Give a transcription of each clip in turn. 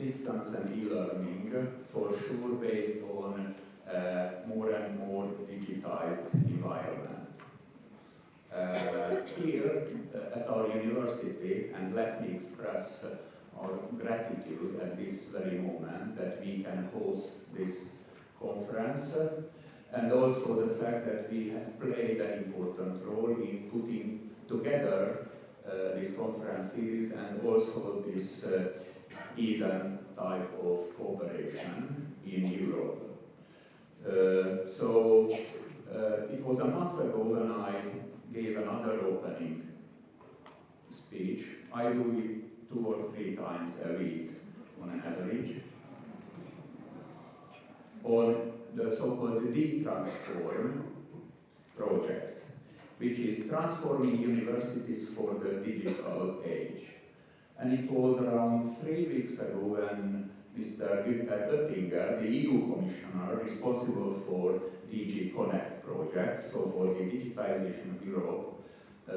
distance and e-learning, for sure based on more and more digitized environment. Here at our university, and let me express our gratitude at this very moment that we can host this conference, and also the fact that we have played an important role in putting together this conference series and also this Eden type of cooperation in Europe. It was a month ago when I gave another opening speech. I do it 2 or 3 times a week on an average, on the so-called D-Transform project, which is transforming universities for the digital age. And it was around 3 weeks ago when Mr. Günther Oettinger, the EU Commissioner responsible for DG Connect project, so for the digitization of Europe,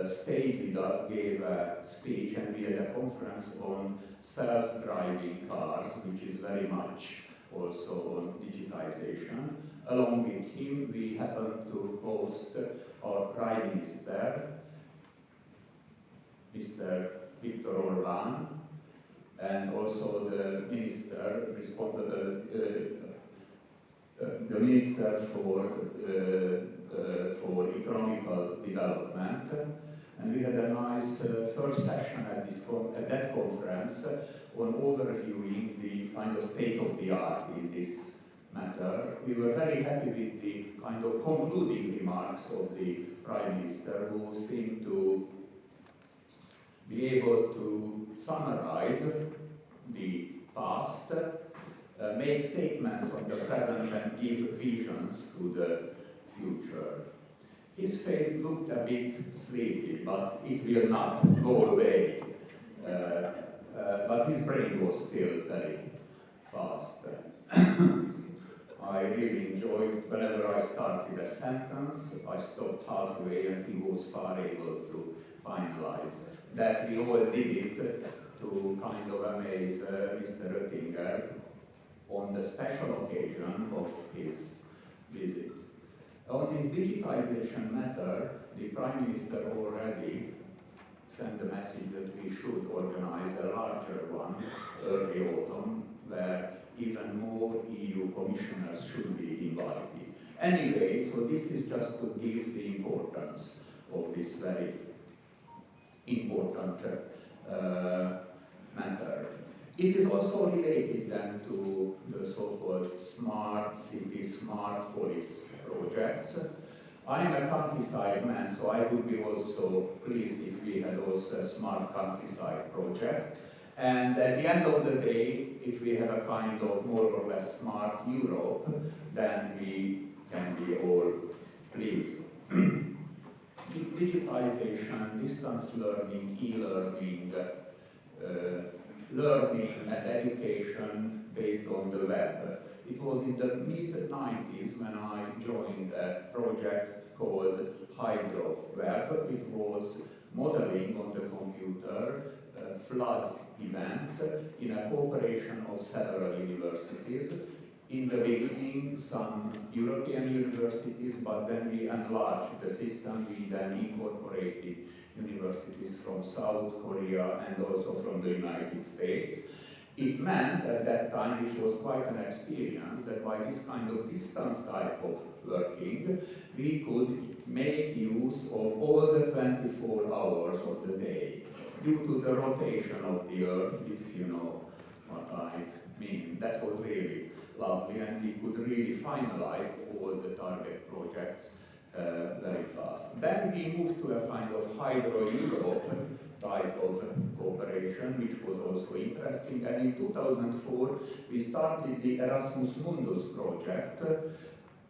stayed with us, gave a speech, and we had a conference on self-driving cars, which is very much also on digitization. Along with him, we happened to host our Prime Minister, Mr. Viktor Orbán, and also the Minister for Economical Development. And we had a nice first session at that conference on overviewing the kind of state of the art in this matter. We were very happy with the kind of concluding remarks of the Prime Minister, who seemed to be able to summarize the past, make statements on the present, and give visions to the future. His face looked a bit sleepy, but it will not go away. But his brain was still very fast. I really enjoyed whenever I started a sentence, I stopped halfway and he was far able to finalize. That we all did it to kind of amaze Mr. Oettinger on the special occasion of his visit. On this digitization matter, the Prime Minister already sent the message that we should organize a larger one early autumn, where even more EU commissioners should be invited. Anyway, so this is just to give the importance of this very important matter. It is also related then to the so-called smart city, smart polis projects. I am a countryside man, so I would be also pleased if we had also a smart countryside project. And at the end of the day, if we have a kind of more or less smart Europe, then we can be all pleased. Digitization, distance learning, e-learning, learning and education based on the web. It was in the mid-90s when I joined a project called Hydro Web. It was modeling on the computer flood events in a cooperation of several universities. In the beginning, some European universities, but then we enlarged the system. We then incorporated universities from South Korea and also from the United States. It meant at that time, which was quite an experience, that by this kind of distance type of working, we could make use of all the 24 hours of the day due to the rotation of the Earth, if you know what I mean. That was really lovely, and we could really finalize all the target projects very fast. Then we moved to a kind of Hydro Europe type of cooperation, which was also interesting. And in 2004, we started the Erasmus Mundus project,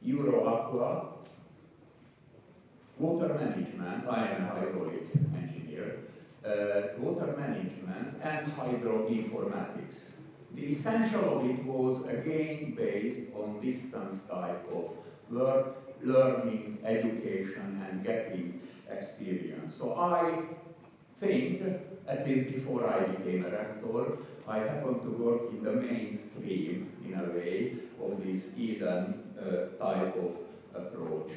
Euro Aqua, water management. I am a hydraulic engineer. Water management and hydroinformatics. The essential of it was again based on distance type of work, learning, education, and getting experience. So I thing, at least before I became a rector, I happened to work in the mainstream, in a way, of this Eden type of approach.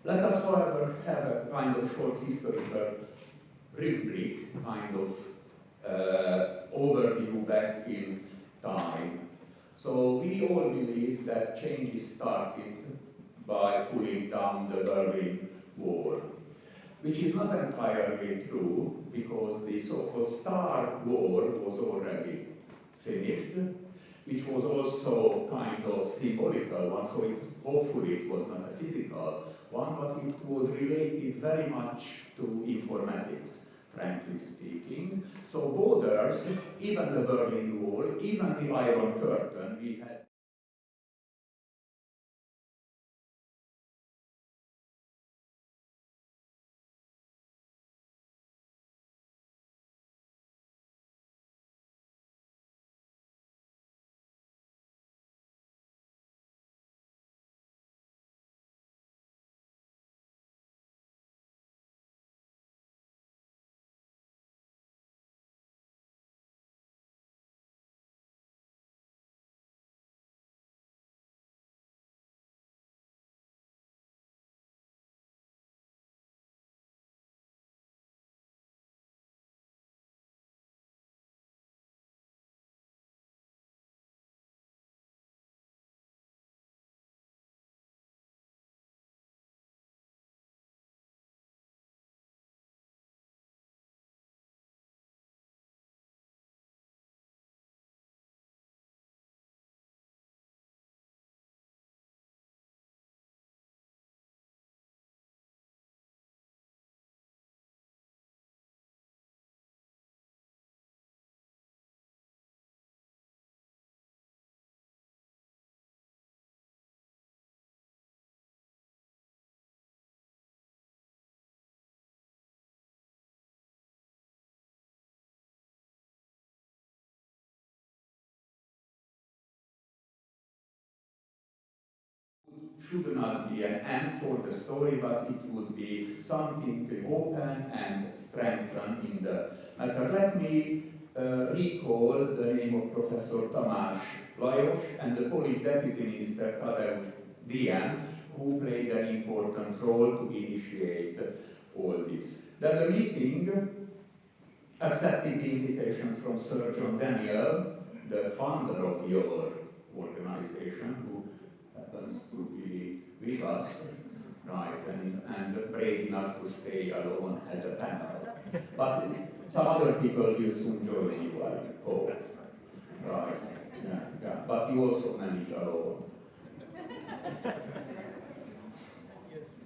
Let us, however, have a kind of short historical rubric, kind of overview back in time. So we all believe that changes started by pulling down the Berlin Wall, which is not entirely true, because the so-called Star War was already finished, which was also kind of symbolical one, so hopefully it was not a physical one, but it was related very much to informatics, frankly speaking. So borders, even the Berlin Wall, even the Iron Curtain, we had should not be an end for the story, but it would be something to open and strengthen in the matter. Let me recall the name of Professor Tamás Lajos and the Polish Deputy Minister Tadeusz Diem, who played an important role to initiate all this. Then the meeting accepted the invitation from Sir John Daniel, the founder of your organization, who happens to be with us, right, and brave enough to stay alone at the panel. But some other people will soon join you, I hope. Right, yeah. But you also manage alone. Yes,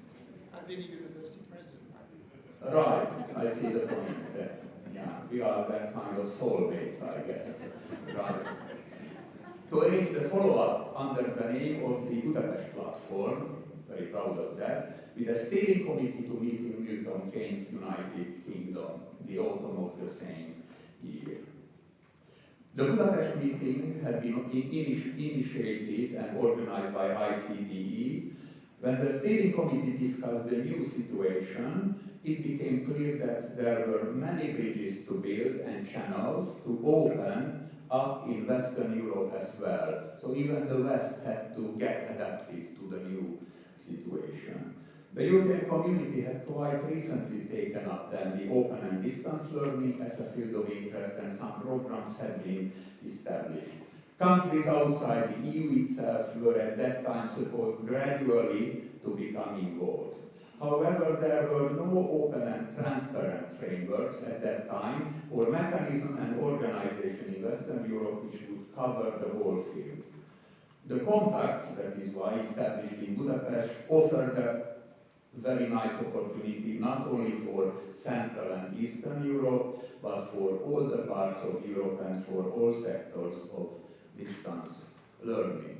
I've been a university president. Right, I see the point there. Yeah, we are that kind of soulmates, I guess. Right. To arrange the follow-up under the name of the Budapest platform, very proud of that, with a steering committee to meet in Milton Keynes, United Kingdom, the autumn of the same year. The Budapest meeting had been initiated and organized by ICDE. When the steering committee discussed the new situation, it became clear that there were many bridges to build and channels to open up in Western Europe as well. So even the West had to get adapted to the new situation. The European community had quite recently taken up then the open and distance learning as a field of interest, and some programs had been established. Countries outside the EU itself were at that time supposed gradually to become involved. However, there were no open and transparent frameworks at that time, or mechanism and organization in Western Europe which would cover the whole field. The contacts, that is why, established in Budapest offered a very nice opportunity not only for Central and Eastern Europe, but for all the parts of Europe and for all sectors of distance learning.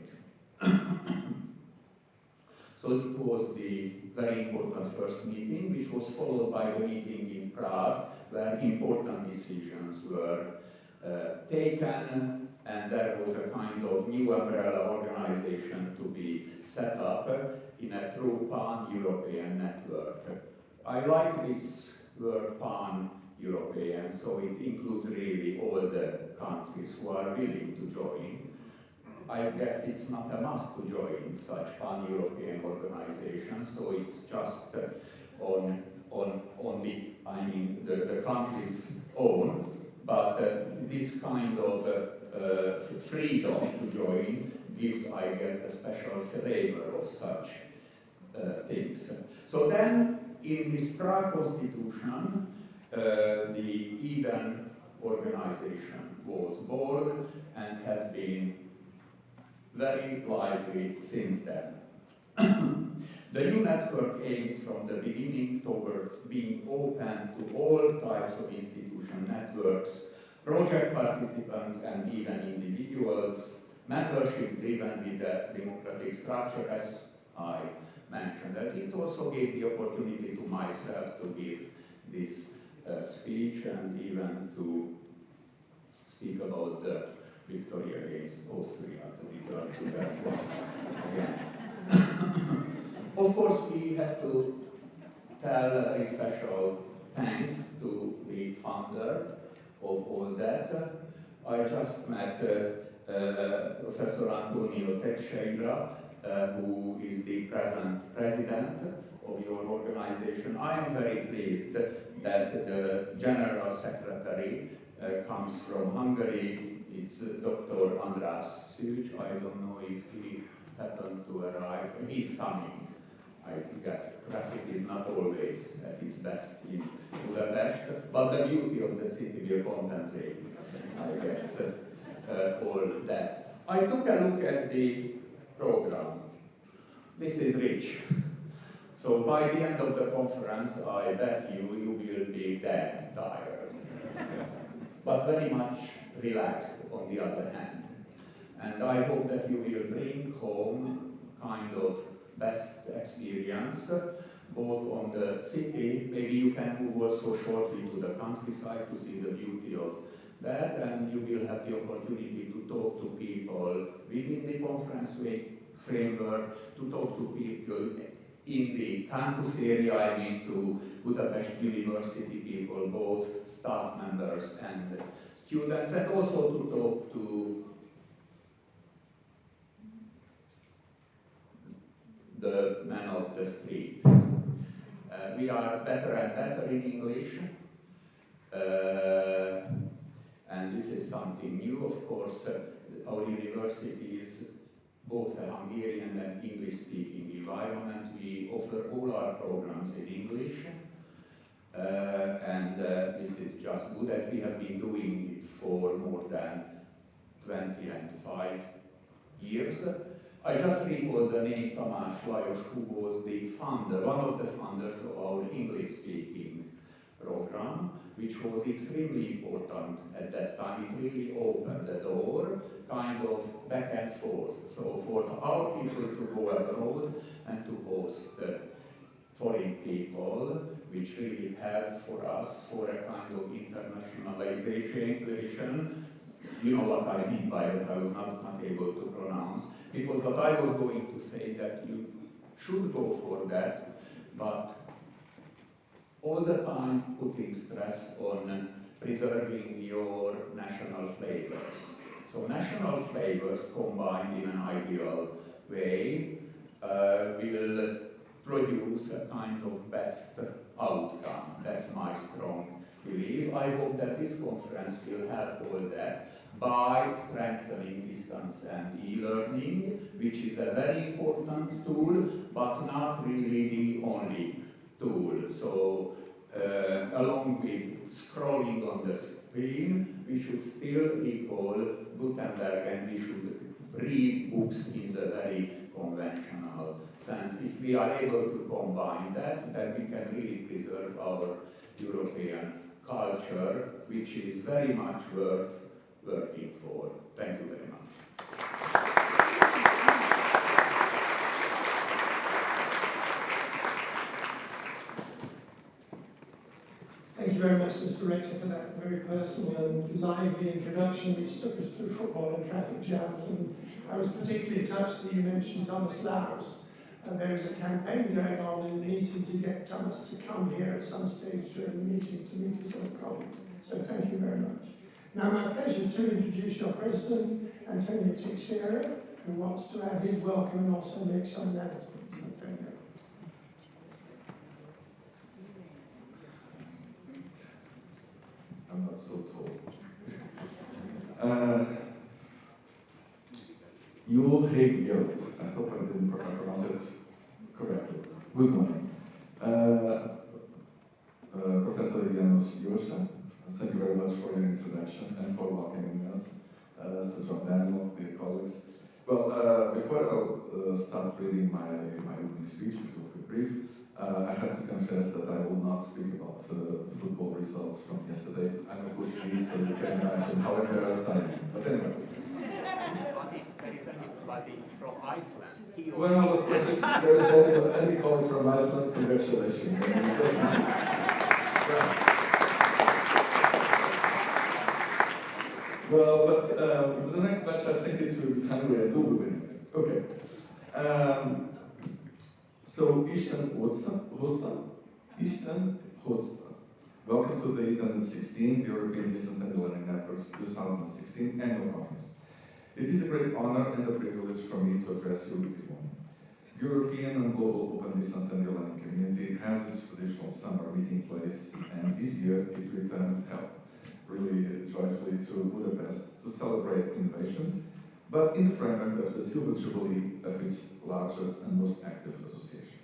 So it was the very important first meeting, which was followed by the meeting in Prague, where important decisions were taken, and there was a kind of new umbrella organization to be set up in a true pan-European network. I like this were pan-European, so it includes really all the countries who are willing to join. I guess it's not a must to join such pan-European organizations, so it's just on the country's own. But this kind of freedom to join gives, I guess, a special flavor of such things. So then, in this Prague Constitution, the Eden organization was born and has been very lively since then. The new network aims from the beginning toward being open to all types of institution networks, project participants and even individuals, membership driven with the democratic structure, as I mentioned. And it also gave the opportunity to myself to give this speech and even to speak about the victory against Austria, to return to that once again. Of course, we have to tell a very special thanks to the founder of all that. I just met Professor Antonio Teixeira, who is the present president of your organization. I am very pleased that the general secretary comes from Hungary. It's Dr. András Szűcs. I don't know if he happened to arrive. He's coming. I guess traffic is not always at its best in Budapest, but the beauty of the city will compensate, I guess, all that. I took a look at the program. This is rich. So by the end of the conference, I bet you will be dead tired, but very much relaxed on the other hand. And I hope that you will bring home kind of best experience, both on the city. Maybe you can move also shortly to the countryside to see the beauty of that, and you will have the opportunity to talk to people within the conference framework, to talk to people in the campus area, I mean to Budapest University people, both staff members and students, and also to talk to the man of the street. We are better and better in English, and this is something new, of course. Our university is both a Hungarian and English-speaking environment. We offer all our programs in English, and this is just good that we have been doing it for more than 25 years. I just recall the name Tamás Lajos, who was the founder, one of the founders of our English-speaking program, which was extremely important at that time. It really opened the door, kind of back and forth. So for our people to go abroad and to host foreign people, which really helped for us for a kind of internationalization. You know what I mean by that, I was not able to pronounce. Because what I was going to say that you should go for that, but all the time putting stress on preserving your national flavors. So national flavors combined in an ideal way will produce a kind of best outcome. That's my strong belief. I hope that this conference will help all that by strengthening distance and e-learning, which is a very important tool, but not really the only tool. So along with scrolling on the screen, we should still recall Gutenberg, and we should read books in the very conventional sense. If we are able to combine that, then we can really preserve our European culture, which is very much worth working for. Thank you very much. Thank you very much, Mr. Rector, for that very personal and lively introduction which took us through football and traffic jams. And I was particularly touched that you mentioned Thomas Laus. There is a campaign going on in the opportunity to get Thomas to come here at some stage during the meeting to meet his old colleagues. So thank you very much. Now, my pleasure to introduce your president, Antonio Teixeira, who wants to add his welcome and also make some announcements. Antonio. I'm not so tall. Yo, hey, yo. I hope I didn't pronounce it correctly. Good morning. Professor Janusz József, thank you very much for your introduction and for welcoming us. So John Daniel, dear colleagues. Well, before I'll start reading my opening speech, which will be brief, I have to confess that I will not speak about football results from yesterday. I will push these so you can imagine how embarrassed I am. But anyway. There is anybody from Iceland. Well, of course, if there is any colleague from Iceland, congratulations. Well, but the next match, I think it's with Hungary. I do win it. Okay. So, Isten Hosta. Welcome to the 2016 European Distance and Learning Network's 2016 Annual Conference. It is a great honor and a privilege for me to address you this morning. The European and global open distance and learning community has its traditional summer meeting place, and this year it returned really joyfully to Budapest to celebrate innovation, but in the framework of the Silver Jubilee of its largest and most active association.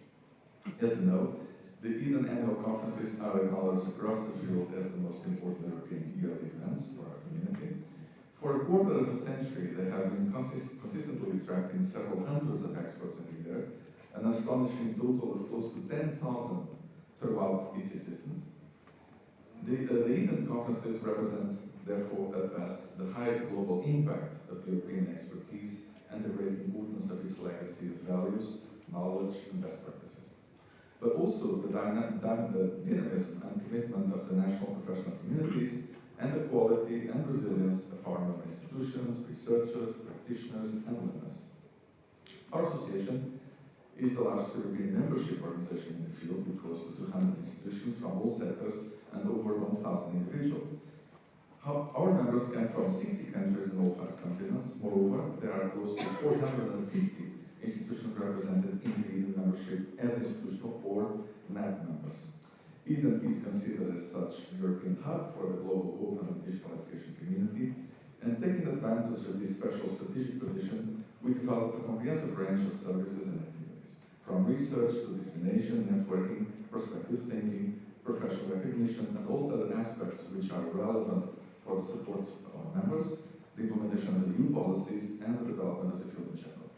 As you know, the Eden annual conferences are acknowledged across the field as the most important European yearly events for our community. For a quarter of a century, they have been consistently attracting several hundreds of experts every year, an astonishing total of close to 10,000 throughout its existence. The Eden conferences represent, therefore, at best, the high global impact of European expertise and the great importance of its legacy of values, knowledge, and best practices. But also the dynamism and commitment of the national professional communities and the quality and resilience of our member institutions, researchers, practitioners, and learners. Our association is the largest European membership organization in the field, with close to 200 institutions from all sectors and over 1,000 individuals. Our members come from 60 countries in all 5 continents. Moreover, there are close to 450 institutions represented in the Eden membership as institutional or NAT members. Eden is considered as such a European hub for the global open and digital education community, and taking advantage of this special strategic position, we developed a comprehensive range of services and activities, from research to dissemination, networking, perspective thinking, professional recognition, and all other aspects which are relevant for the support of our members, the implementation of the EU policies, and the development of the field in general.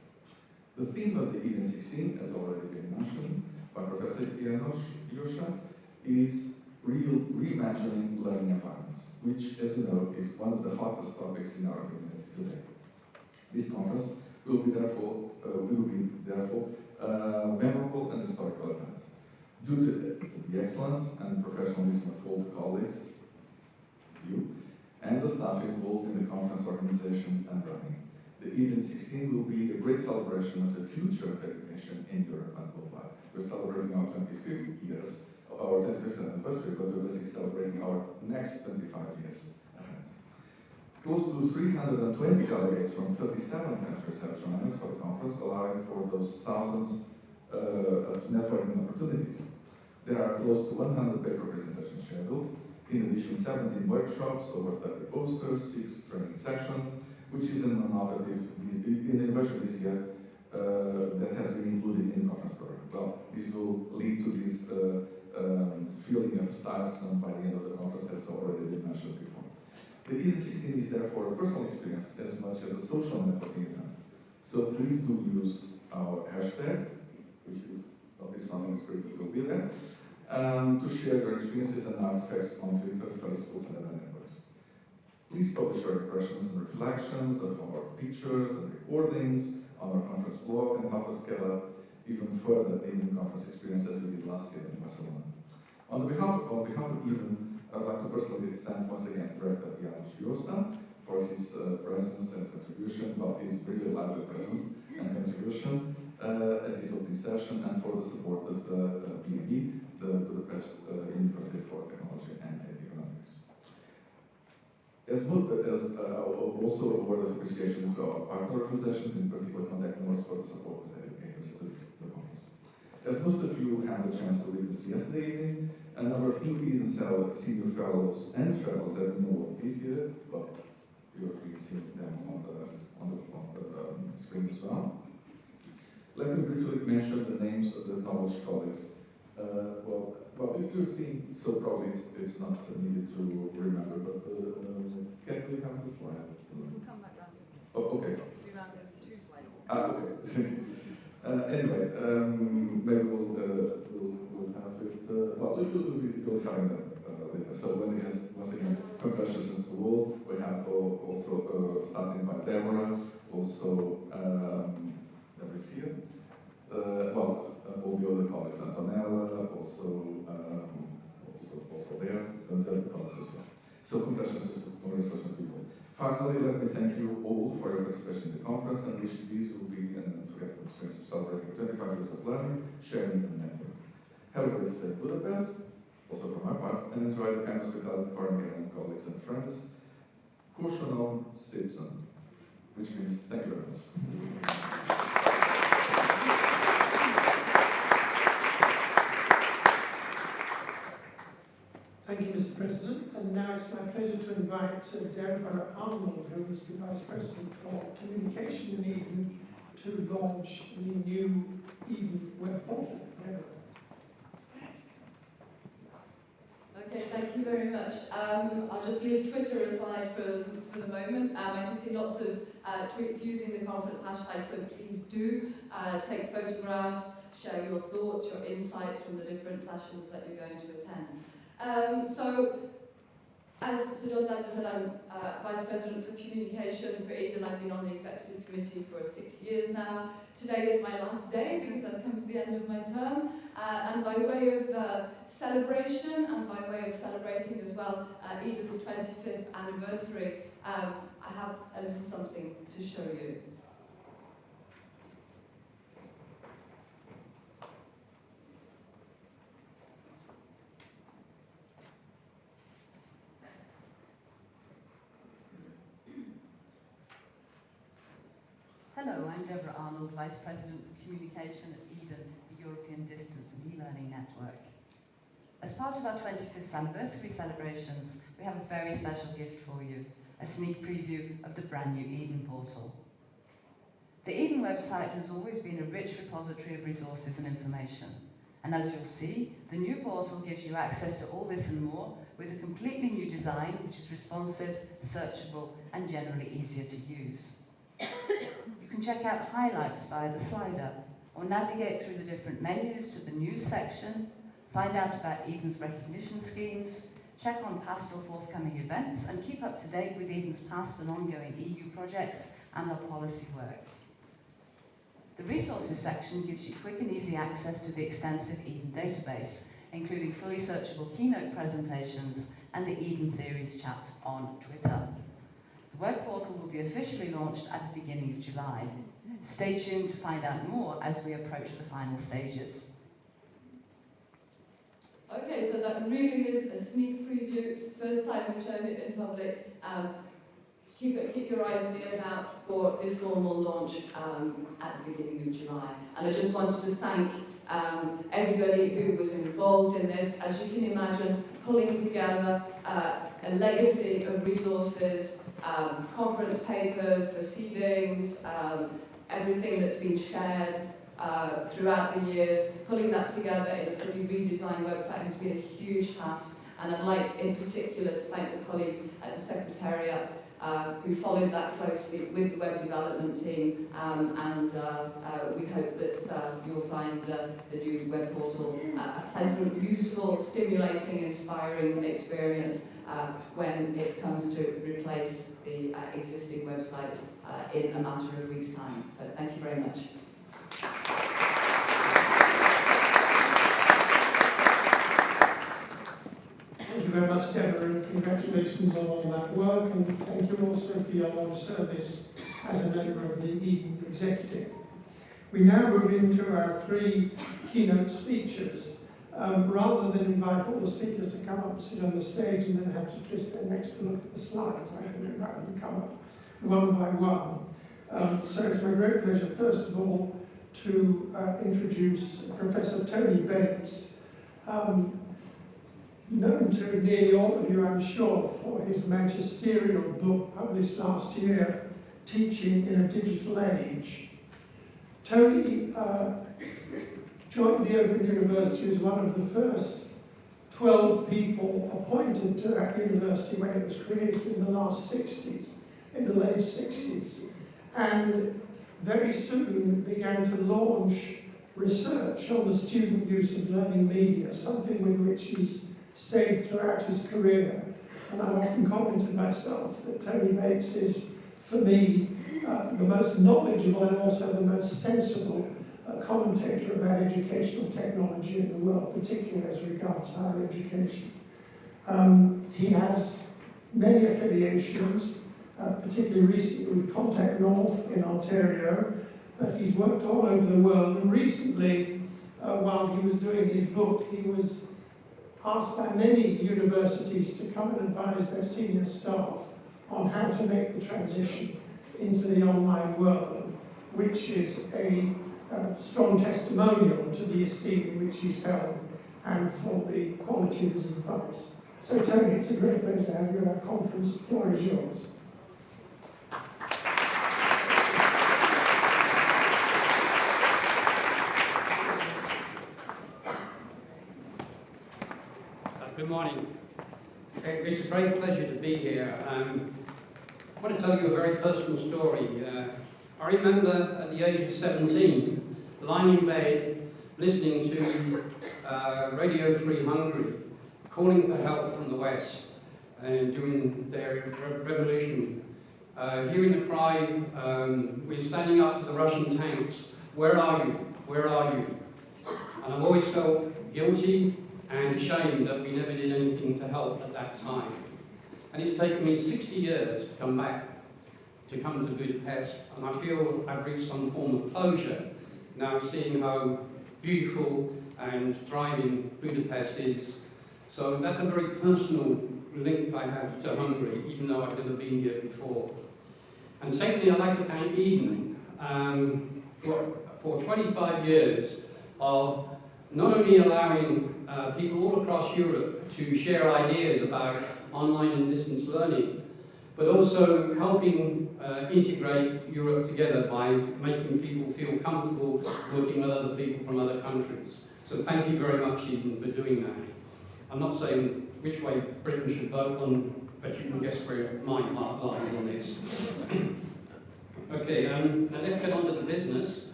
The theme of the Eden 16, as already been mentioned by Professor Janusz József, is reimagining learning environments, which, as you know, is one of the hottest topics in our community today. This conference will be therefore memorable and historical event. Due to the excellence and professionalism of all the colleagues, you, and the staff involved in the conference organization and running, the Eden 16 will be a great celebration of the future of education in Europe and worldwide. We're celebrating our 25th years, our 25th anniversary, but we're basically celebrating our next 25 years ahead. Close to 320 delegates from 37 countries have joined us for the conference, allowing for those thousands of networking opportunities. There are close to 100 paper presentations scheduled, in addition 17 workshops, over 30 posters, 6 training sessions, which is an innovation this year that has been included in the conference program. Well, this will lead to this feeling of tiresome by the end of the conference, as already been mentioned before. The Eden 16 is therefore a personal experience as much as a social networking event. So please do use our hashtag, which is obviously on the screen, it will be there, to share your experiences and artifacts on Twitter, Facebook, and other networks. Please publish your impressions and reflections of our pictures and recordings on our conference blog and help us scale up even further the Eden conference experience as we did last year in Barcelona. On behalf of Eden, I would like to personally thank once again Director Janusz József for his presence and contribution, well, his really lively presence and contribution at this opening session, and for the support of the Also a word of appreciation to our partner organizations, in particular Contact Numbers, for the support that they gave us to the conference. As most of you had the chance to read this yesterday evening, a number of new Eden senior fellows and fellows have been awarded this year. Well, you're seeing them on the screen as well. Let me briefly mention the names of the acknowledged colleagues. Well, if you think so, probably it's not needed to remember, but can we have the slide? We'll come back round. Oh, okay. We'll be round in 2 slides. Okay. Anyway, maybe we'll have it. We'll have it later. So once again, congratulations to all. We have also starting by Deborah, also Deborah's here. All the other colleagues, Antonella, also there, and the other colleagues as well. So congratulations to people. Finally, let me thank you all for your participation in the conference and wish this will be an unforgettable experience to celebrate for 25 years of learning, sharing, and networking. Have a great stay in Budapest, also from my part, and enjoy the kind hospitality for my colleagues and friends. Köszönöm szépen, which means thank you very much. Thank you, Mr. President. And now it's my pleasure to invite Deborah Arnold, who is the Vice President for Communication in Eden, to launch the new Eden web portal. Deborah. Okay, thank you very much. I'll just leave Twitter aside for the moment. I can see lots of tweets using the conference hashtag, so please do take photographs, share your thoughts, your insights from the different sessions that you're going to attend. So, as Sir Daniel said, I'm Vice President for Communication for Eden. I've been on the Executive Committee for 6 years now. Today is my last day because I've come to the end of my term. And by way of celebration and by way of celebrating as well Eden's 25th anniversary, I have a little something to show you. Hello, I'm Deborah Arnold, Vice President for Communication at Eden, the European Distance and E-Learning Network. As part of our 25th anniversary celebrations, we have a very special gift for you, a sneak preview of the brand new Eden portal. The Eden website has always been a rich repository of resources and information. And as you'll see, the new portal gives you access to all this and more with a completely new design, which is responsive, searchable, and generally easier to use. You can check out highlights via the slider, or navigate through the different menus to the news section, find out about Eden's recognition schemes, check on past or forthcoming events, and keep up to date with Eden's past and ongoing EU projects and our policy work. The resources section gives you quick and easy access to the extensive Eden database, including fully searchable keynote presentations and the Eden Theories chat on Twitter. The web portal will be officially launched at the beginning of July. Stay tuned to find out more as we approach the final stages. Okay, so that really is a sneak preview. It's the first time we've shown it in public. Keep your eyes and ears out for the formal launch at the beginning of July. And I just wanted to thank everybody who was involved in this. As you can imagine, pulling together a legacy of resources, conference papers, proceedings, everything that's been shared throughout the years, pulling that together in a fully redesigned website has been a huge task. And I'd like in particular to thank the colleagues at the Secretariat who followed that closely with the web development team, and we hope that you'll find the new web portal a pleasant, useful, stimulating, inspiring experience when it comes to replace the existing website in a matter of weeks' time. So thank you very much. Thank you very much, Deborah, and congratulations on all that work, and thank you also for your long service as a member of the Eden Executive. We now move into our 3 keynote speeches. rather than invite all the speakers to come up and sit on the stage and then have to twist their necks to look at the slides, I have invite them to come up one by one. So it's my great pleasure, first of all, to introduce Professor Tony Bates, known to nearly all of you, I'm sure, for his magisterial book published last year, Teaching in a Digital Age. Tony joined the Open University as one of the first 12 people appointed to that university when it was created in the late 60s, and very soon began to launch research on the student use of learning media, something with which he's stayed throughout his career. And I've often commented myself that Tony Bates is, for me, the most knowledgeable and also the most sensible commentator about educational technology in the world, particularly as regards higher education. He has many affiliations, particularly recently with Contact North in Ontario, but he's worked all over the world. And recently, while he was doing his book, he was asked by many universities to come and advise their senior staff on how to make the transition into the online world, which is a strong testimonial to the esteem in which he's held and for the quality of his advice. So Tony, it's a great pleasure to have you at our conference. The floor is yours. Good morning. It's a great pleasure to be here. I want to tell you a very personal story. I remember at the age of 17, lying in bed, listening to Radio Free Hungary, calling for help from the West and during their revolution. Hearing the cry, we're standing up to the Russian tanks, where are you? Where are you? And I've always felt guilty and ashamed that we never did anything to help at that time. And it's taken me 60 years to come to Budapest, and I feel I've reached some form of closure now, seeing how beautiful and thriving Budapest is. So that's a very personal link I have to Hungary, even though I've never been here before. And secondly, I'd like to thank Eden for 25 years of not only allowing people all across Europe to share ideas about online and distance learning, but also helping integrate Europe together by making people feel comfortable working with other people from other countries. So thank you very much, Eden, for doing that. I'm not saying which way Britain should vote on, but you can guess where my part lies on this. Okay, now let's get on to the business.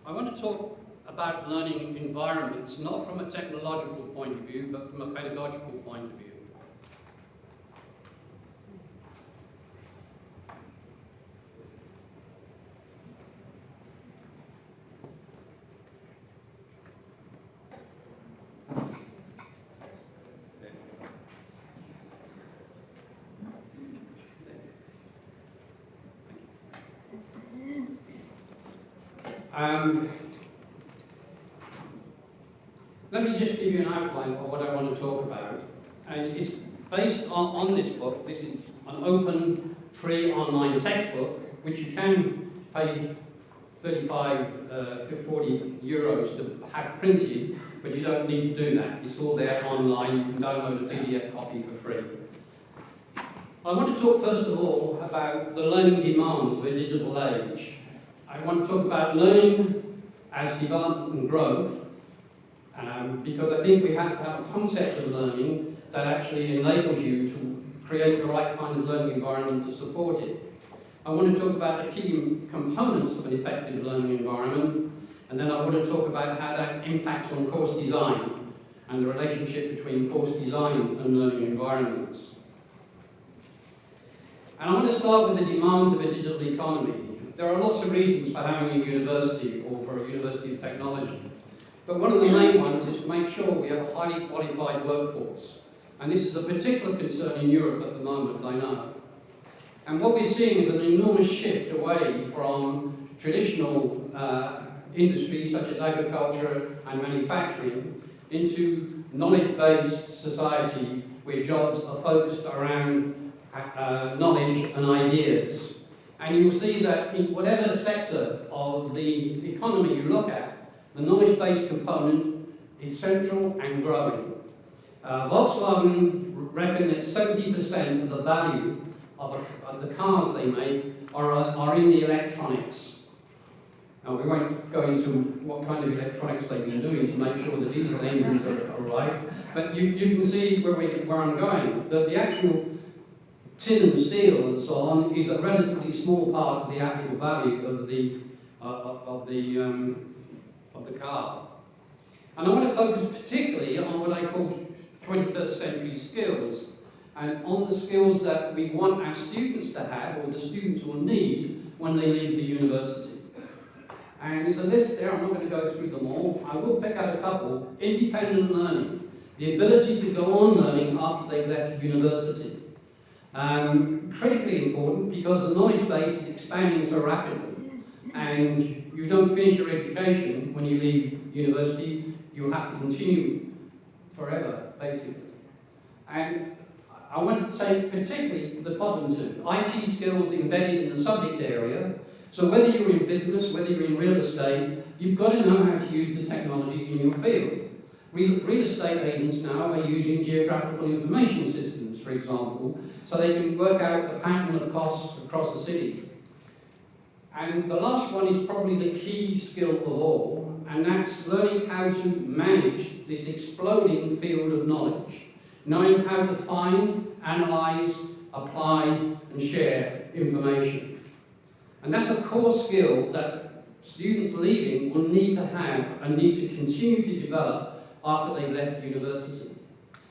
I want to talk about learning environments, not from a technological point of view, but from a pedagogical point of view. Let me just give you an outline of what I want to talk about. And it's based on this book. This is an open, free online textbook, which you can pay 35 to 40 euros to have printed, but you don't need to do that. It's all there online. You can download a PDF copy for free. I want to talk first of all about the learning demands of a digital age. I want to talk about learning as development and growth, because I think we have to have a concept of learning that actually enables you to create the right kind of learning environment to support it. I want to talk about the key components of an effective learning environment, and then I want to talk about how that impacts on course design and the relationship between course design and learning environments. And I want to start with the demands of a digital economy. There are lots of reasons for having a university or for a university of technology. But one of the main ones is to make sure we have a highly qualified workforce. And this is a particular concern in Europe at the moment, I know. And what we're seeing is an enormous shift away from traditional industries such as agriculture and manufacturing into knowledge-based society where jobs are focused around knowledge and ideas. And you'll see that in whatever sector of the economy you look at, the knowledge-based component is central and growing. Volkswagen reckon that 70% of the value of the cars they make are in the electronics. Now, we won't go into what kind of electronics they've been doing to make sure the diesel engines are right, but you can see where I'm going. That the actual tin and steel and so on is a relatively small part of the actual value of the car. And I want to focus particularly on what I call 21st century skills, and on the skills that we want our students to have, or the students will need when they leave the university. And there's a list there, I'm not going to go through them all. I will pick out a couple. Independent learning, the ability to go on learning after they've left university. Critically important because the knowledge base is expanding so rapidly, and you don't finish your education when you leave university, you'll have to continue forever, basically. And I want to say particularly the bottom two, IT skills embedded in the subject area. So whether you're in business, whether you're in real estate, you've got to know how to use the technology in your field. Real estate agents now are using geographical information systems, for example, so they can work out the pattern of costs across the city. And the last one is probably the key skill of all, and that's learning how to manage this exploding field of knowledge, knowing how to find, analyze, apply, and share information. And that's a core skill that students leaving will need to have and need to continue to develop after they've left university.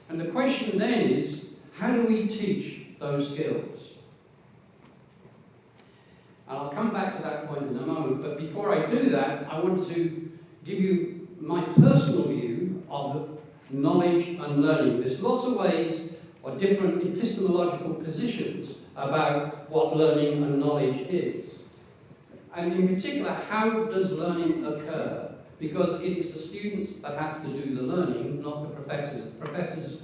And the question then is, how do we teach those skills? And I'll come back to that point in a moment, but before I do that, I want to give you my personal view of knowledge and learning. There's lots of ways or different epistemological positions about what learning and knowledge is. And in particular, how does learning occur? Because it is the students that have to do the learning, not the professors. The professors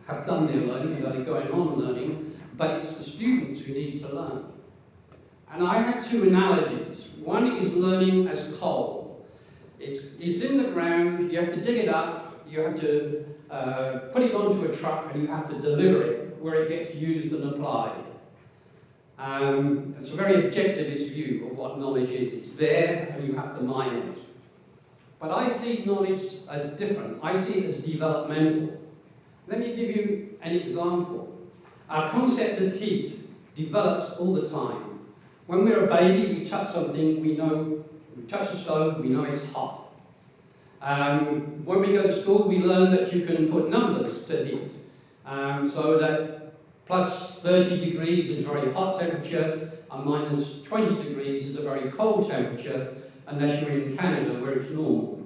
have done their learning and are going on learning, but it's the students who need to learn. And I have two analogies. One is learning as coal. It's in the ground, you have to dig it up, you have to put it onto a truck, and you have to deliver it where it gets used and applied. It's a very objectivist view of what knowledge is. It's there and you have to mine it. But I see knowledge as different. I see it as developmental. Let me give you an example. Our concept of heat develops all the time. When we're a baby, we touch something, we touch the stove, we know it's hot. When we go to school, we learn that you can put numbers to heat. So that plus 30 degrees is a very hot temperature, and minus 20 degrees is a very cold temperature, unless you're in Canada where it's normal.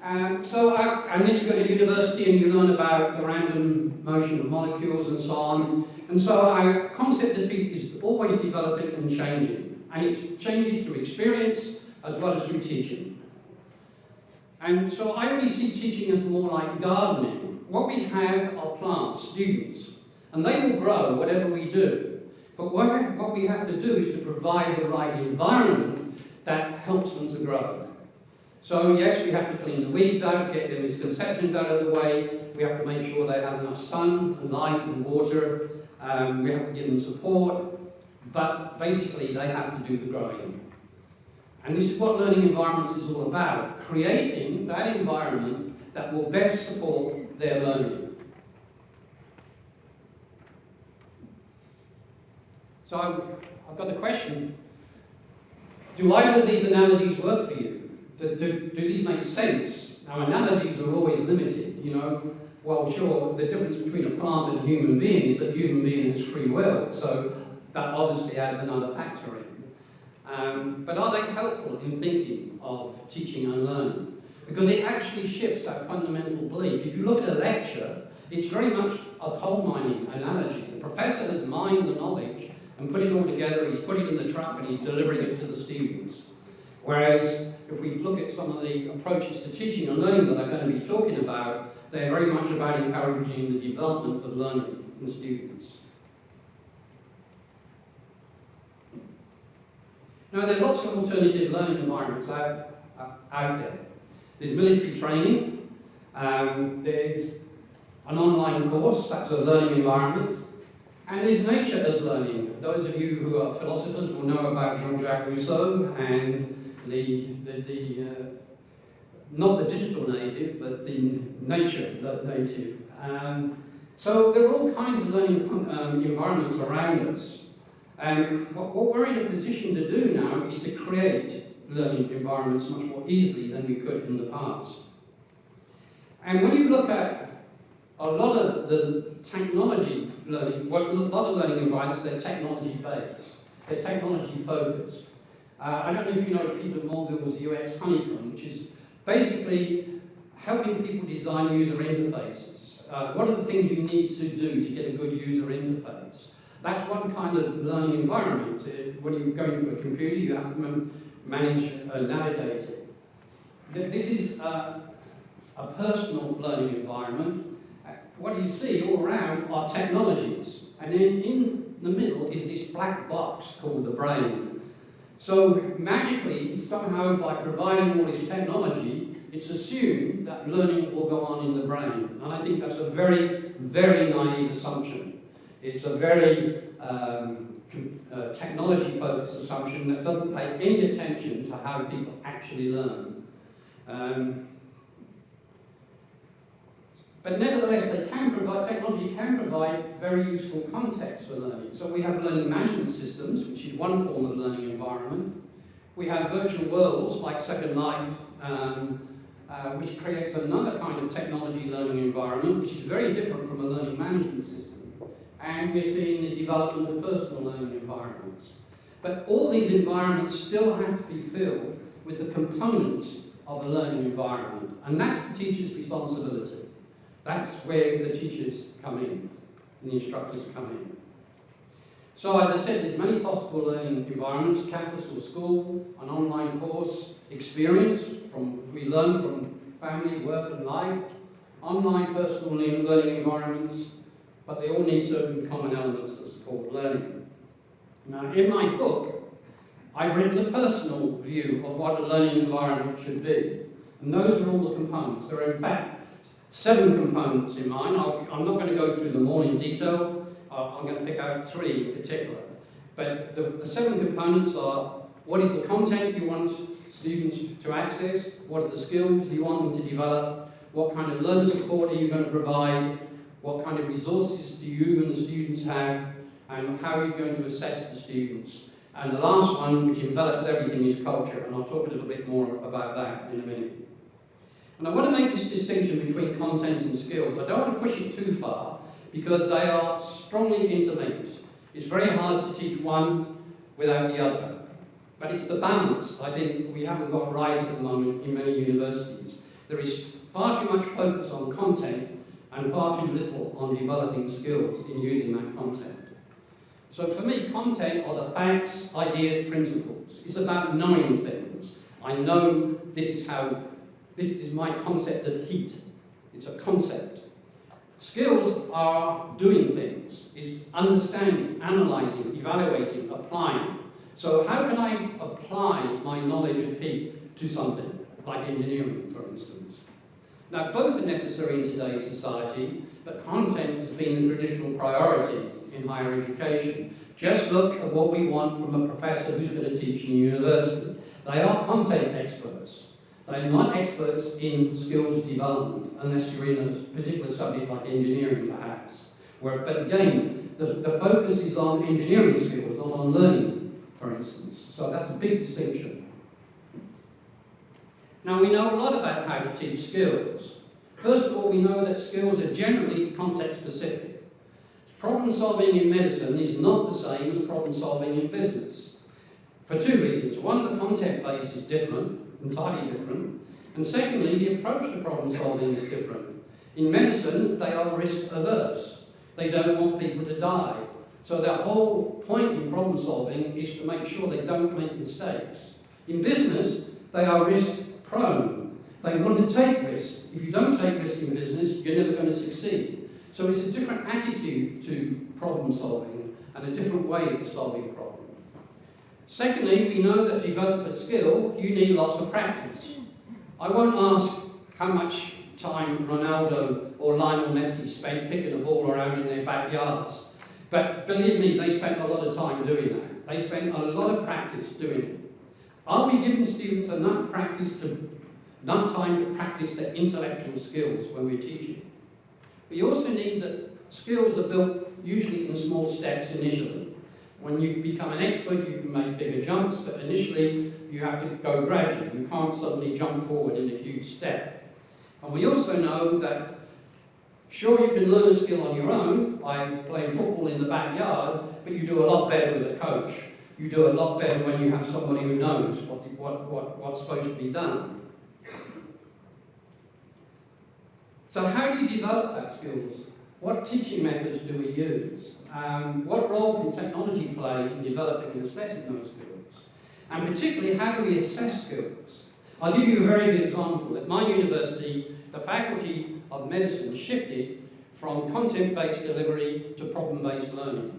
And then you go to university and you learn about the random motion of molecules and so on. And so our concept of heat is always developing and changing. And it changes through experience as well as through teaching. And so I really see teaching as more like gardening. What we have are plants, students, and they will grow whatever we do. But what we have to do is to provide the right environment that helps them to grow. So yes, we have to clean the weeds out, get the misconceptions out of the way, we have to make sure they have enough sun and light and water, we have to give them support, but basically they have to do the growing. And this is what learning environments is all about, creating that environment that will best support their learning. So I've got the question, do either of these analogies work for you? Do these make sense? Now, analogies are always limited, you know. Well, sure, the difference between a plant and a human being is that a human being has free will, so that obviously adds another factor in. But are they helpful in thinking of teaching and learning? Because it actually shifts our fundamental belief. If you look at a lecture, It's very much a coal mining analogy. The professor has mined the knowledge and put it all together, he's put it in the truck and he's delivering it to the students. Whereas if we look at some of the approaches to teaching and learning that I'm going to be talking about, they're very much about encouraging the development of learning in students. Now, there are lots of alternative learning environments out there. There's military training, there's an online course, that's a learning environment, and there's nature as learning. Those of you who are philosophers will know about Jean-Jacques Rousseau and not the digital native, but the nature native. So there are all kinds of learning environments around us. And what we're in a position to do now is to create learning environments much more easily than we could in the past. And when you look at a lot of the technology learning, well, a lot of learning environments, they're technology-based, they're technology-focused. I don't know if you know Peter Morville's UX Honeycomb, which is basically helping people design user interfaces. What are the things you need to do to get a good user interface? That's one kind of learning environment. When you go into a computer, you have to manage navigating. This is a personal learning environment. What you see all around are technologies, and then in the middle is this black box called the brain. So magically, somehow by providing all this technology, it's assumed that learning will go on in the brain. And I think that's a very, very naive assumption. It's a very technology-focused assumption that doesn't pay any attention to how people actually learn. But nevertheless, technology can provide very useful context for learning. So we have learning management systems, which is one form of learning environment. We have virtual worlds like Second Life, which creates another kind of technology learning environment, which is very different from a learning management system. And we're seeing the development of personal learning environments. But all these environments still have to be filled with the components of a learning environment. And that's the teacher's responsibility. That's where the teachers come in, and the instructors come in. So as I said, there's many possible learning environments: campus or school, an online course, experience, we learn from family, work and life, online personal learning environments, but they all need certain common elements that support learning. Now, in my book, I've written a personal view of what a learning environment should be. And those are all the components. There are, in fact, 7 components in mine. I'm not going to go through them all in detail. I'm going to pick out 3 in particular. But the 7 components are: what is the content you want students to access? What are the skills you want them to develop? What kind of learner support are you going to provide? What kind of resources do you and the students have? And how are you going to assess the students? And the last one, which envelops everything, is culture. And I'll talk a little bit more about that in a minute. And I want to make this distinction between content and skills. I don't want to push it too far, because they are strongly interlinked. It's very hard to teach one without the other. But it's the balance, I think, we haven't got right at the moment in many universities. There is far too much focus on content and far too little on developing skills in using that content. So for me, content are the facts, ideas, principles. It's about knowing things. I know this is my concept of heat. It's a concept. Skills are doing things. It's understanding, analysing, evaluating, applying. So how can I apply my knowledge of heat to something, like engineering, for instance? Now, both are necessary in today's society, but content has been the traditional priority in higher education. Just look at what we want from a professor who's going to teach in university. They are content experts. They're not experts in skills development, unless you're in a particular subject like engineering, perhaps. But again, the focus is on engineering skills, not on learning, for instance. So that's a big distinction. Now, we know a lot about how to teach skills. First of all, we know that skills are generally context-specific. Problem solving in medicine is not the same as problem solving in business, for 2 reasons. One, the content base is different, entirely different. And secondly, the approach to problem solving is different. In medicine, they are risk averse. They don't want people to die. So their whole point in problem solving is to make sure they don't make mistakes. In business, they are risk prone. They want to take risks. If you don't take risks in business, you're never going to succeed. So it's a different attitude to problem solving and a different way of solving problems. Secondly, we know that to develop a skill, you need lots of practice. I won't ask how much time Ronaldo or Lionel Messi spent kicking a ball around in their backyards. But believe me, they spent a lot of time doing that. They spent a lot of practice doing it. Are we giving students enough time to practice their intellectual skills when we're teaching? We also need that skills are built usually in small steps initially. When you become an expert, you can make bigger jumps, but initially you have to go gradually. You can't suddenly jump forward in a huge step. And we also know that, sure, you can learn a skill on your own by playing football in the backyard, but you do a lot better with a coach. You do a lot better when you have somebody who knows what's supposed to be done. So how do you develop that skills? What teaching methods do we use? What role can technology play in developing and assessing those skills? And particularly, how do we assess skills? I'll give you a very good example. At my university, the Faculty of Medicine shifted from content-based delivery to problem-based learning.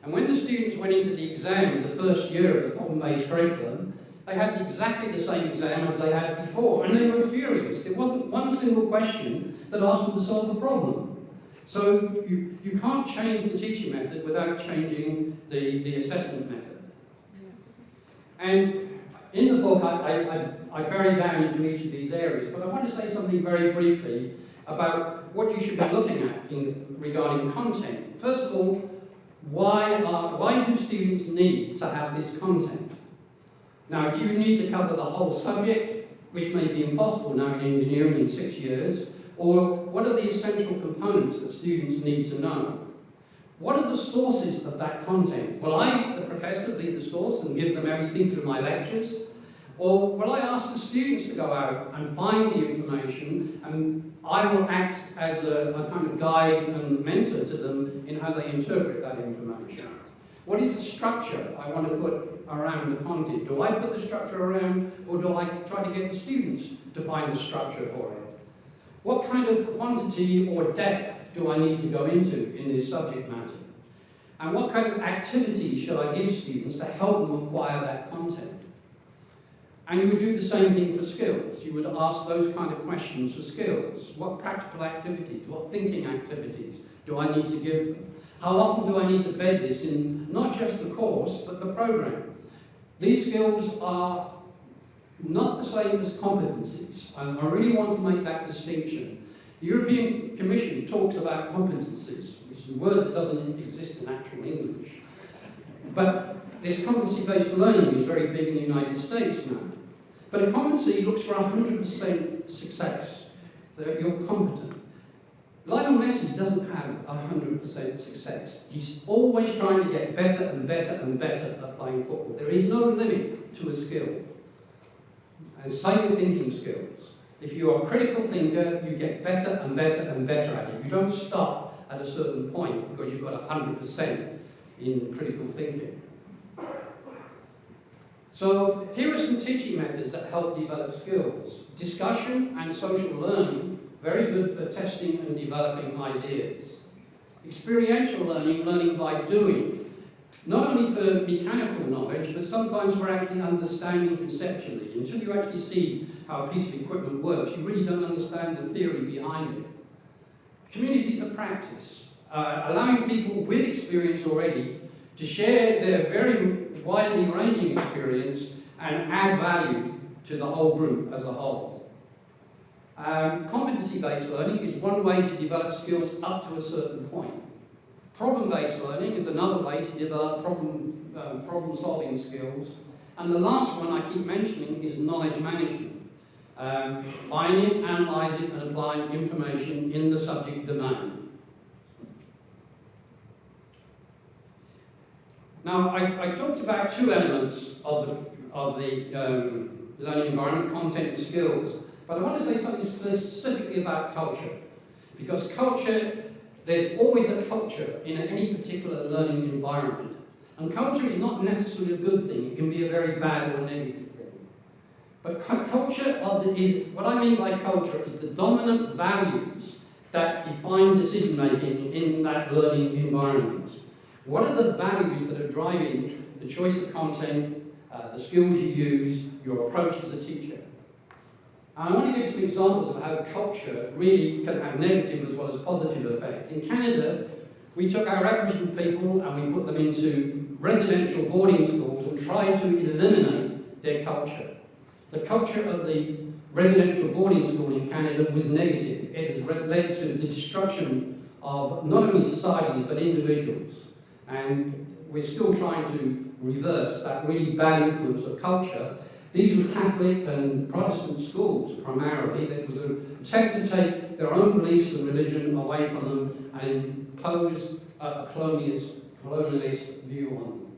And when the students went into the exam the first year of the problem-based curriculum, they had exactly the same exam as they had before, and they were furious. There wasn't one single question that asked them to solve the problem. So you can't change the teaching method without changing the assessment method. Yes. And in the book, I bury down into each of these areas, but I want to say something very briefly about what you should be looking at regarding content. First of all, why do students need to have this content? Now, do you need to cover the whole subject, which may be impossible now in engineering in 6 years? Or what are the essential components that students need to know? What are the sources of that content? Will I, the professor, be the source and give them everything through my lectures? Or will I ask the students to go out and find the information, and I will act as a kind of guide and mentor to them in how they interpret that information? What is the structure I want to put around the content? Do I put the structure around, or do I try to get the students to find the structure for it? What kind of quantity or depth do I need to go into in this subject matter? And what kind of activity should I give students to help them acquire that content? And you would do the same thing for skills. You would ask those kind of questions for skills. What practical activities, what thinking activities do I need to give them? How often do I need to bed this in not just the course, but the program? These skills are not the same as competencies, and I really want to make that distinction. The European Commission talks about competencies, which is a word that doesn't exist in actual English. But this competency-based learning is very big in the United States now. But a competency looks for 100% success, that you're competent. Lionel Messi doesn't have 100% success. He's always trying to get better and better and better at playing football. There is no limit to a skill. And same with thinking skills. If you're a critical thinker, you get better and better and better at it. You don't stop at a certain point because you've got 100% in critical thinking. So here are some teaching methods that help develop skills. Discussion and social learning, very good for testing and developing ideas. Experiential learning, learning by doing. Not only for mechanical knowledge, but sometimes for actually understanding conceptually. Until you actually see how a piece of equipment works, you really don't understand the theory behind it. Communities of practice, allowing people with experience already to share their very widely ranging experience and add value to the whole group as a whole. Competency-based learning is one way to develop skills up to a certain point. Problem-based learning is another way to develop problem-solving skills. And the last one I keep mentioning is knowledge management. Finding, analysing and applying information in the subject domain. Now, I talked about two elements of the learning environment, content and skills, but I want to say something specifically about culture. Because culture, there's always a culture in any particular learning environment. And culture is not necessarily a good thing. It can be a very bad or negative thing. But culture is, what I mean by culture is the dominant values that define decision making in that learning environment. What are the values that are driving the choice of content, the skills you use, your approach as a teacher? And I want to give some examples of how culture really can have negative as well as positive effect. In Canada, we took our Aboriginal people and we put them into residential boarding schools and tried to eliminate their culture. The culture of the residential boarding school in Canada was negative. It has led to the destruction of not only societies but individuals. And we're still trying to reverse that really bad influence of culture. These were Catholic and Protestant schools primarily. There was an attempt to take their own beliefs and religion away from them and impose a colonialist view on them.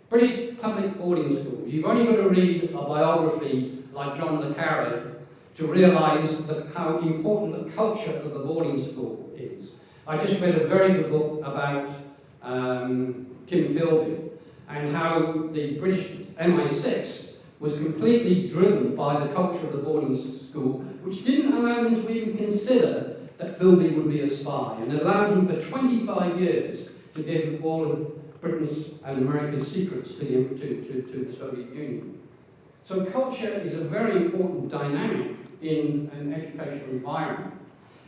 British public boarding schools. You've only got to read a biography like John le Carre to realise how important the culture of the boarding school is. I just read a very good book about Kim Philby and how the British MI6 was completely driven by the culture of the boarding school, which didn't allow them to even consider that Philby would be a spy, and allowed him for 25 years to give all of Britain's and America's secrets to the Soviet Union. So culture is a very important dynamic in an educational environment,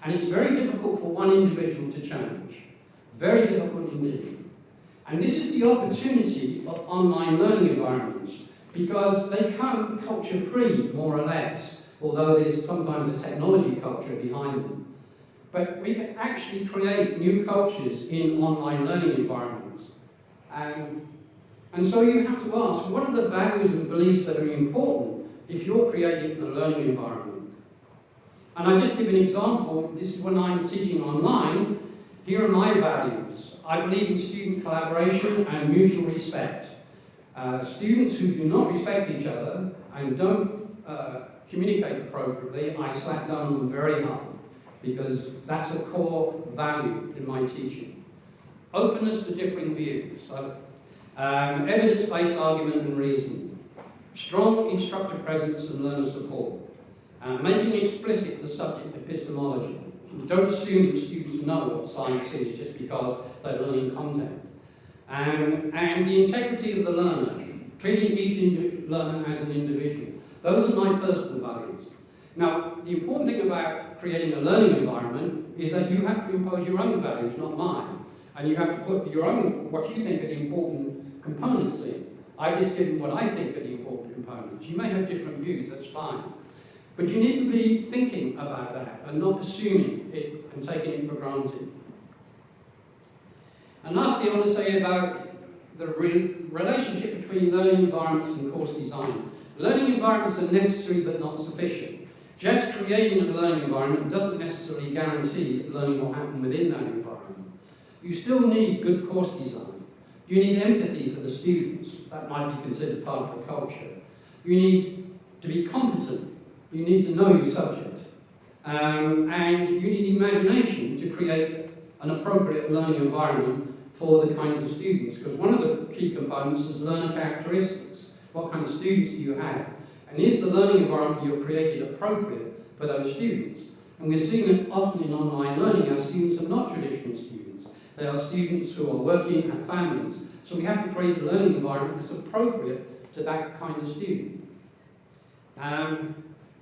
and it's very difficult for one individual to change. Very difficult indeed. And this is the opportunity of online learning environments, because they come culture-free, more or less, although there's sometimes a technology culture behind them. But we can actually create new cultures in online learning environments. And so you have to ask, what are the values and beliefs that are important if you're creating a learning environment? And I just give an example. This is when I'm teaching online. Here are my values. I believe in student collaboration and mutual respect. Students who do not respect each other and don't communicate appropriately, I slap down on them very hard, because that's a core value in my teaching. Openness to differing views. Evidence-based argument and reasoning. Strong instructor presence and learner support. Making explicit the subject epistemology. Don't assume that students know what science is just because they're learning content. And the integrity of the learner, treating each learner as an individual. Those are my personal values. Now, the important thing about creating a learning environment is that you have to impose your own values, not mine. And you have to put your own, what you think are the important components in. I just give what I think are the important components. You may have different views, that's fine. But you need to be thinking about that and not assuming it and taking it for granted. And lastly, I want to say about the relationship between learning environments and course design. Learning environments are necessary but not sufficient. Just creating a learning environment doesn't necessarily guarantee that learning will happen within that environment. You still need good course design. You need empathy for the students. That might be considered part of the culture. You need to be competent. You need to know your subject. And you need imagination to create an appropriate learning environment for the kinds of students. Because one of the key components is learner characteristics. What kind of students do you have? And is the learning environment you've created appropriate for those students? And we're seeing it often in online learning. Our students are not traditional students. They are students who are working, have families. So we have to create a learning environment that's appropriate to that kind of student.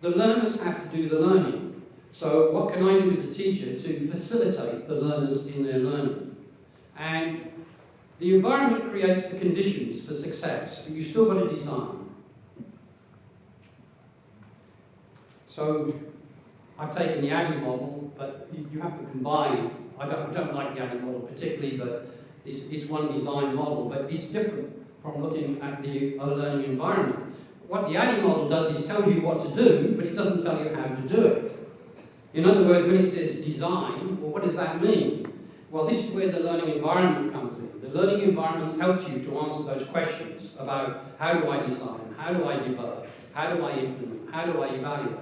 The learners have to do the learning. So what can I do as a teacher to facilitate the learners in their learning? And the environment creates the conditions for success, but you still got to design. So I've taken the ADDIE model, but you have to combine. I don't like the ADDIE model particularly, but it's one design model, but it's different from looking at the learning environment. What the ADDIE model does is tells you what to do, but it doesn't tell you how to do it. In other words, when it says design, well, what does that mean? Well, this is where the learning environment comes in. The learning environment helps you to answer those questions about how do I design, how do I develop, how do I implement, how do I evaluate.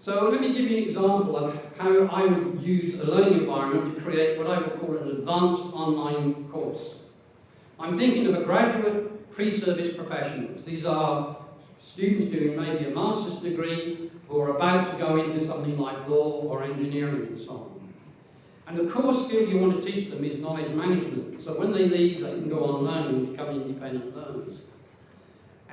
So let me give you an example of how I would use a learning environment to create what I would call an advanced online course. I'm thinking of a graduate pre-service professionals. These are students doing maybe a master's degree who are about to go into something like law or engineering and so on. And the core skill you want to teach them is knowledge management. So when they leave, they can go on learning and become independent learners.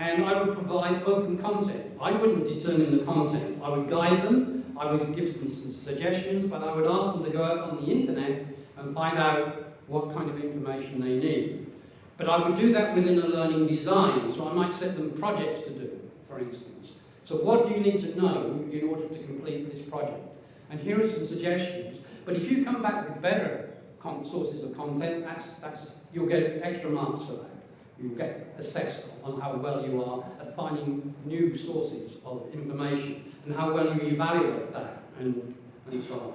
And I would provide open content. I wouldn't determine the content. I would guide them, I would give them some suggestions, but I would ask them to go out on the internet and find out what kind of information they need. But I would do that within a learning design, so I might set them projects to do, for instance. So what do you need to know in order to complete this project? And here are some suggestions. But if you come back with better sources of content, you'll get extra marks for that. You'll get assessed on how well you are at finding new sources of information and how well you evaluate that and so on.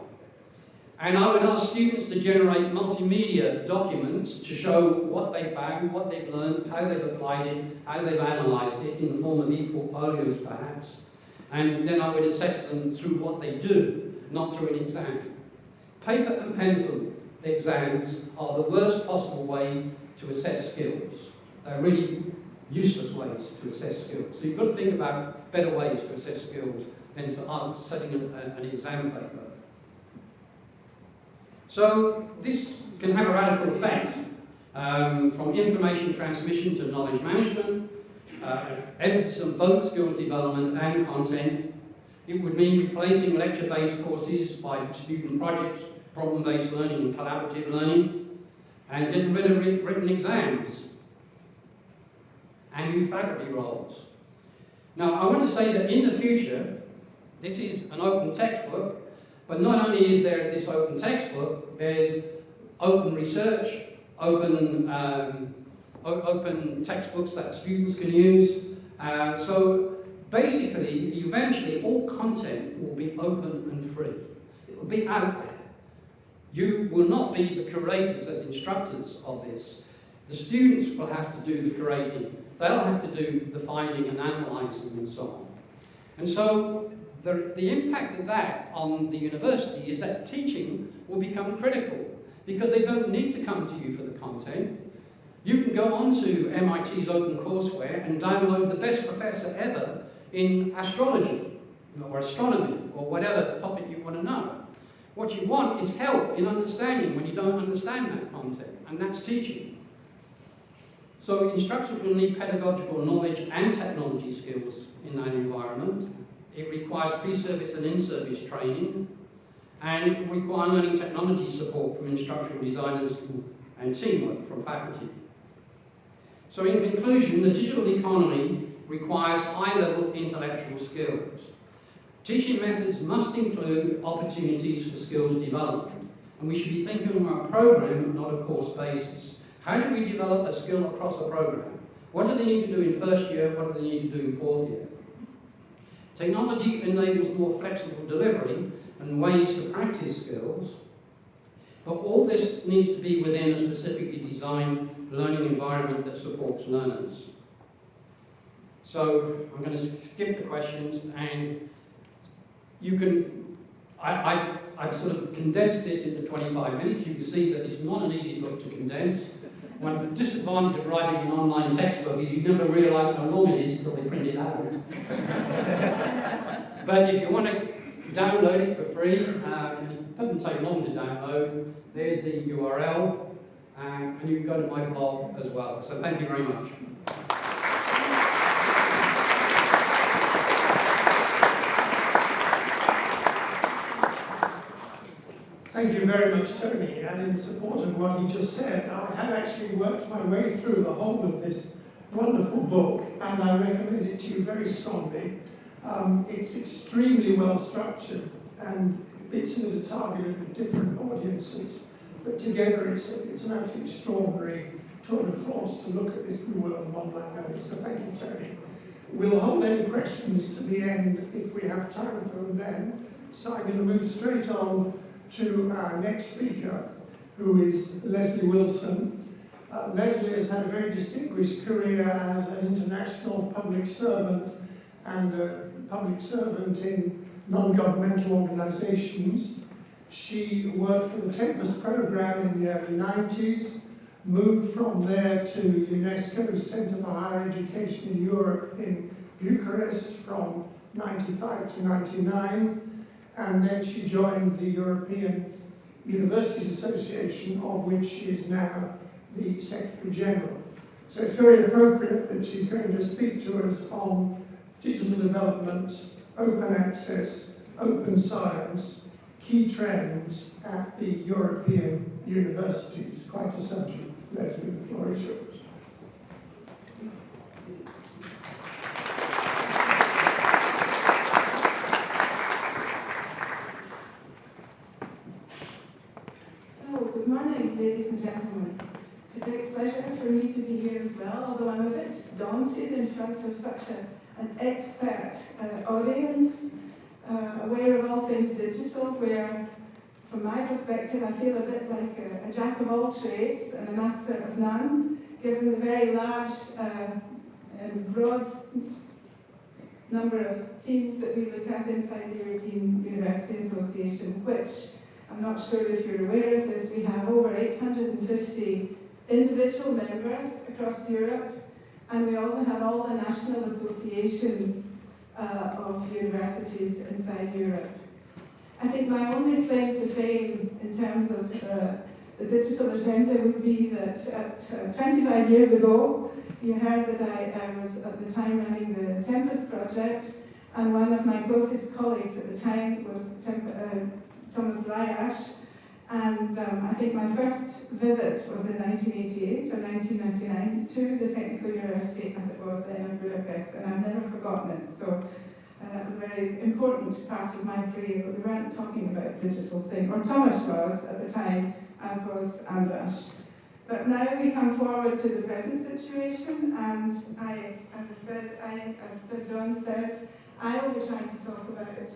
And I would ask students to generate multimedia documents to show what they found, what they've learned, how they've applied it, how they've analysed it in the form of e-portfolios perhaps. And then I would assess them through what they do, not through an exam. Paper and pencil exams are the worst possible way to assess skills. They're really useless ways to assess skills. So you've got to think about better ways to assess skills than setting an exam paper. So this can have a radical effect, from information transmission to knowledge management, emphasis on both skill development and content. It would mean replacing lecture-based courses by student projects, problem-based learning and collaborative learning, and getting rid of written exams and new faculty roles. Now, I want to say that in the future, this is an open textbook, but not only is there this open textbook, there's open research, open textbooks that students can use. So basically, eventually, all content will be open and free. It will be out there. You will not be the curators as instructors of this. The students will have to do the curating. They'll have to do the finding and analysing and so on. And so the impact of that on the university is that teaching will become critical because they don't need to come to you for the content. You can go onto MIT's OpenCourseWare and download the best professor ever in astrology or astronomy or whatever topic you want to know. What you want is help in understanding when you don't understand that content, and that's teaching. So instructors will need pedagogical knowledge and technology skills in that environment. It requires pre-service and in-service training, and it will require learning technology support from instructional designers and teamwork from faculty. So in conclusion, the digital economy requires high-level intellectual skills. Teaching methods must include opportunities for skills development, and we should be thinking on a program, not a course basis. How do we develop a skill across a program? What do they need to do in first year? What do they need to do in fourth year? Technology enables more flexible delivery and ways to practice skills, but all this needs to be within a specifically designed learning environment that supports learners. So I'm going to skip the questions, and you can, I've sort of condensed this into 25 minutes. You can see that it's not an easy book to condense. One disadvantage of writing an online textbook is you never realise how long it is until they print it out. But if you want to download it for free, it doesn't take long to download. There's the URL, and you can go to my blog as well. So thank you very much. Thank you very much, Tony. And in support of what he just said, I have actually worked my way through the whole of this wonderful book, and I recommend it to you very strongly. It's extremely well structured, and it's at a target of different audiences. But together, it's an absolutely extraordinary tour de force to look at this new world of online learning. So thank you, Tony. We'll hold any questions to the end if we have time for them then. So I'm going to move straight on to our next speaker, who is Leslie Wilson. Leslie has had a very distinguished career as an international public servant and a public servant in non-governmental organisations. She worked for the Tempest programme in the early 90s, moved from there to UNESCO's Centre for Higher Education in Europe in Bucharest from 95 to 99, and then she joined the European Universities Association, of which she is now the Secretary General. So it's very appropriate that she's going to speak to us on digital developments, open access, open science, key trends at the European universities. Quite a subject. Leslie, the floor is yours. Good morning, ladies and gentlemen. It's a great pleasure for me to be here as well, although I'm a bit daunted in front of such an expert audience, aware of all things digital, where, from my perspective, I feel a bit like a jack of all trades and a master of none, given the very large and broad number of themes that we look at inside the European University Association, which, I'm not sure if you're aware of this, we have over 850 individual members across Europe, and we also have all the national associations of universities inside Europe. I think my only claim to fame in terms of the digital agenda would be that 25 years ago, you heard that I was at the time running the Tempest project, and one of my closest colleagues at the time was Thomas Rayash, and I think my first visit was in 1988 or 1999 to the Technical University, as it was then, in Budapest, and I've never forgotten it. So that was a very important part of my career, but we weren't talking about digital thing, or Thomas was at the time, as was Andras. But now we come forward to the present situation, and as Sir John said, I will be trying to talk about,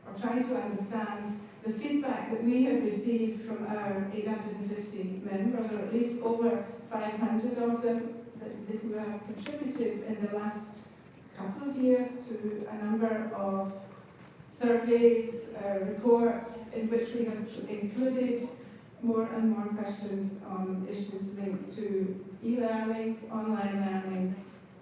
or trying to understand, the feedback that we have received from our 850 members, or at least over 500 of them, who have contributed in the last couple of years to a number of surveys, reports, in which we have included more and more questions on issues linked to e-learning, online learning,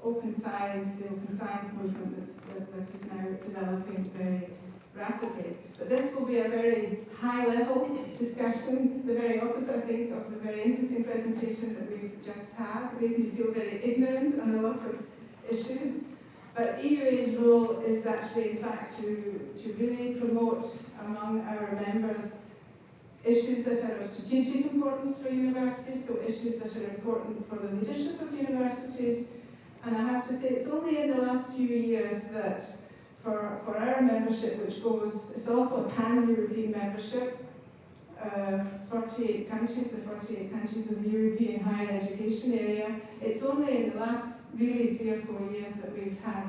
open science, the open science movement that is now developing very rapidly. But this will be a very high-level discussion, the very opposite, I think, of the very interesting presentation that we've just had. It made me feel very ignorant on a lot of issues. But EUA's role is actually, in fact, to really promote among our members issues that are of strategic importance for universities, so issues that are important for the leadership of universities. And I have to say, it's only in the last few years that for our membership, which goes, it's also a pan-European membership, 48 countries, the 48 countries of the European higher education area. It's only in the last really 3 or 4 years that we've had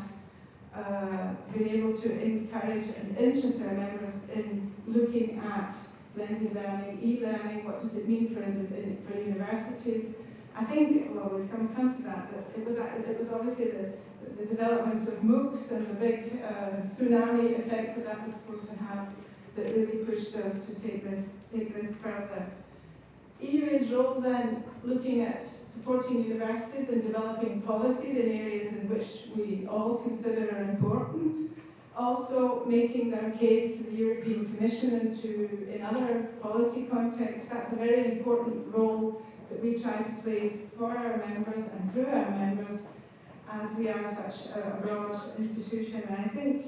been able to encourage and interest our members in looking at blended learning, e-learning, what does it mean for universities. I think, well, we'll come to that, but it was obviously the development of MOOCs and the big tsunami effect that was supposed to have that really pushed us to take this further. EUA's role then, looking at supporting universities and developing policies in areas in which we all consider are important, also making their case to the European Commission and in other policy contexts. That's a very important role that we try to play for our members and through our members, as we are such a broad institution. And I think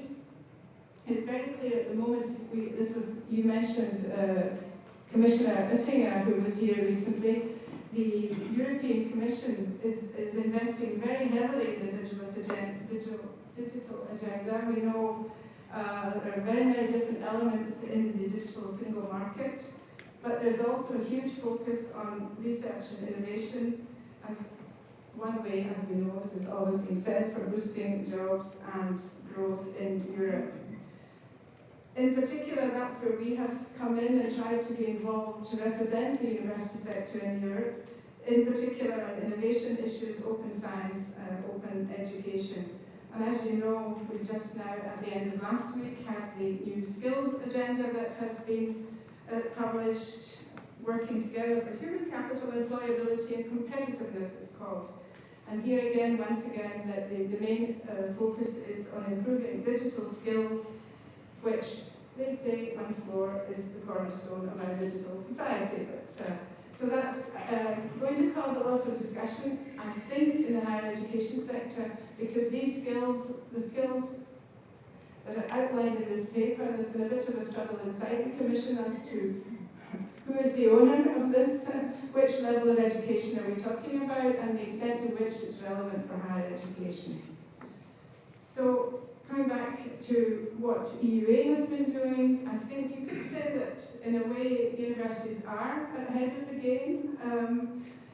it's very clear at the moment, you mentioned Commissioner Oettinger, who was here recently. The European Commission is investing very heavily in the digital agenda. We know there are very many different elements in the digital single market, but there's also a huge focus on research and innovation as one way, as we know, as has always been said, for boosting jobs and growth in Europe. In particular, that's where we have come in and tried to be involved to represent the university sector in Europe, in particular on innovation issues, open science, open education. And as you know, we just now, at the end of last week, had the new skills agenda that has been published, working together for human capital, employability and competitiveness, it's called. And here again, once again, the main focus is on improving digital skills, which they say once more is the cornerstone of our digital society. So that's going to cause a lot of discussion, I think, in the higher education sector, because these skills, the skills that are outlined in this paper, and there's been a bit of a struggle inside the Commission as to who is the owner of this, which level of education are we talking about, and the extent to which it's relevant for higher education. So, coming back to what EUA has been doing, I think you could say that in a way universities are ahead of the game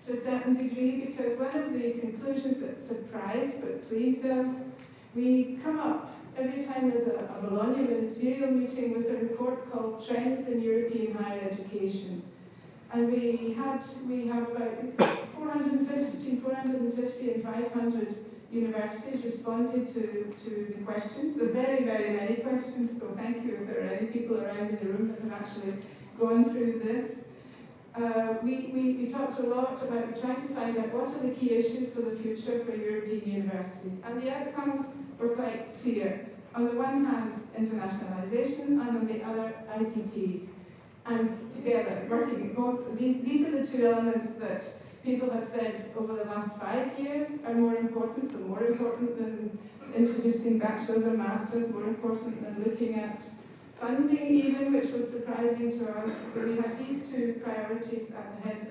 to a certain degree, because one of the conclusions that surprised but pleased us, we come up every time there's a Bologna ministerial meeting with a report called Trends in European Higher Education. And we have about 450 and 500 universities responded to the questions. There are very, very many questions, so thank you if there are any people around in the room that have actually gone through this. We talked a lot about trying to find out what are the key issues for the future for European universities, and the outcomes were quite clear. On the one hand, internationalization, and on the other, ICTs. And together, working both, these are the two elements that people have said over the last 5 years are more important, so more important than introducing bachelor's and master's, more important than looking at funding even, which was surprising to us. So we have these two priorities at the head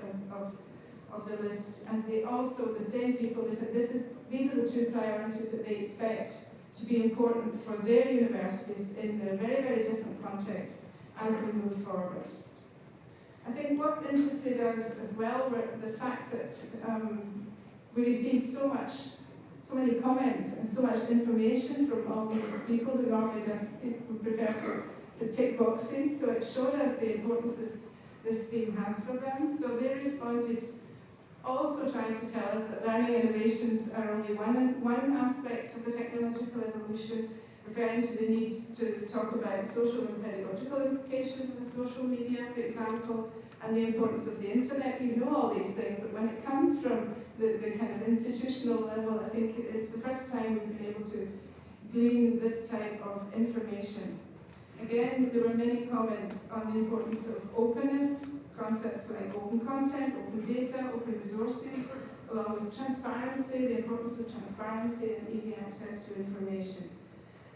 of the list. And they also, the same people, they said these are the two priorities that they expect to be important for their universities in their very, very different contexts as we move forward. I think what interested us as well were the fact that we received so many comments and so much information from all these people who normally just would prefer to tick boxes. So it showed us the importance this theme has for them. So they responded, also trying to tell us that learning innovations are only one aspect of the technological evolution, referring to the need to talk about social and pedagogical implications of the social media, for example, and the importance of the internet. You know all these things, but when it comes from the kind of institutional level, I think it's the first time we've been able to glean this type of information. Again, there were many comments on the importance of openness, concepts like open content, open data, open resources, along with transparency, the importance of transparency and easy access to information.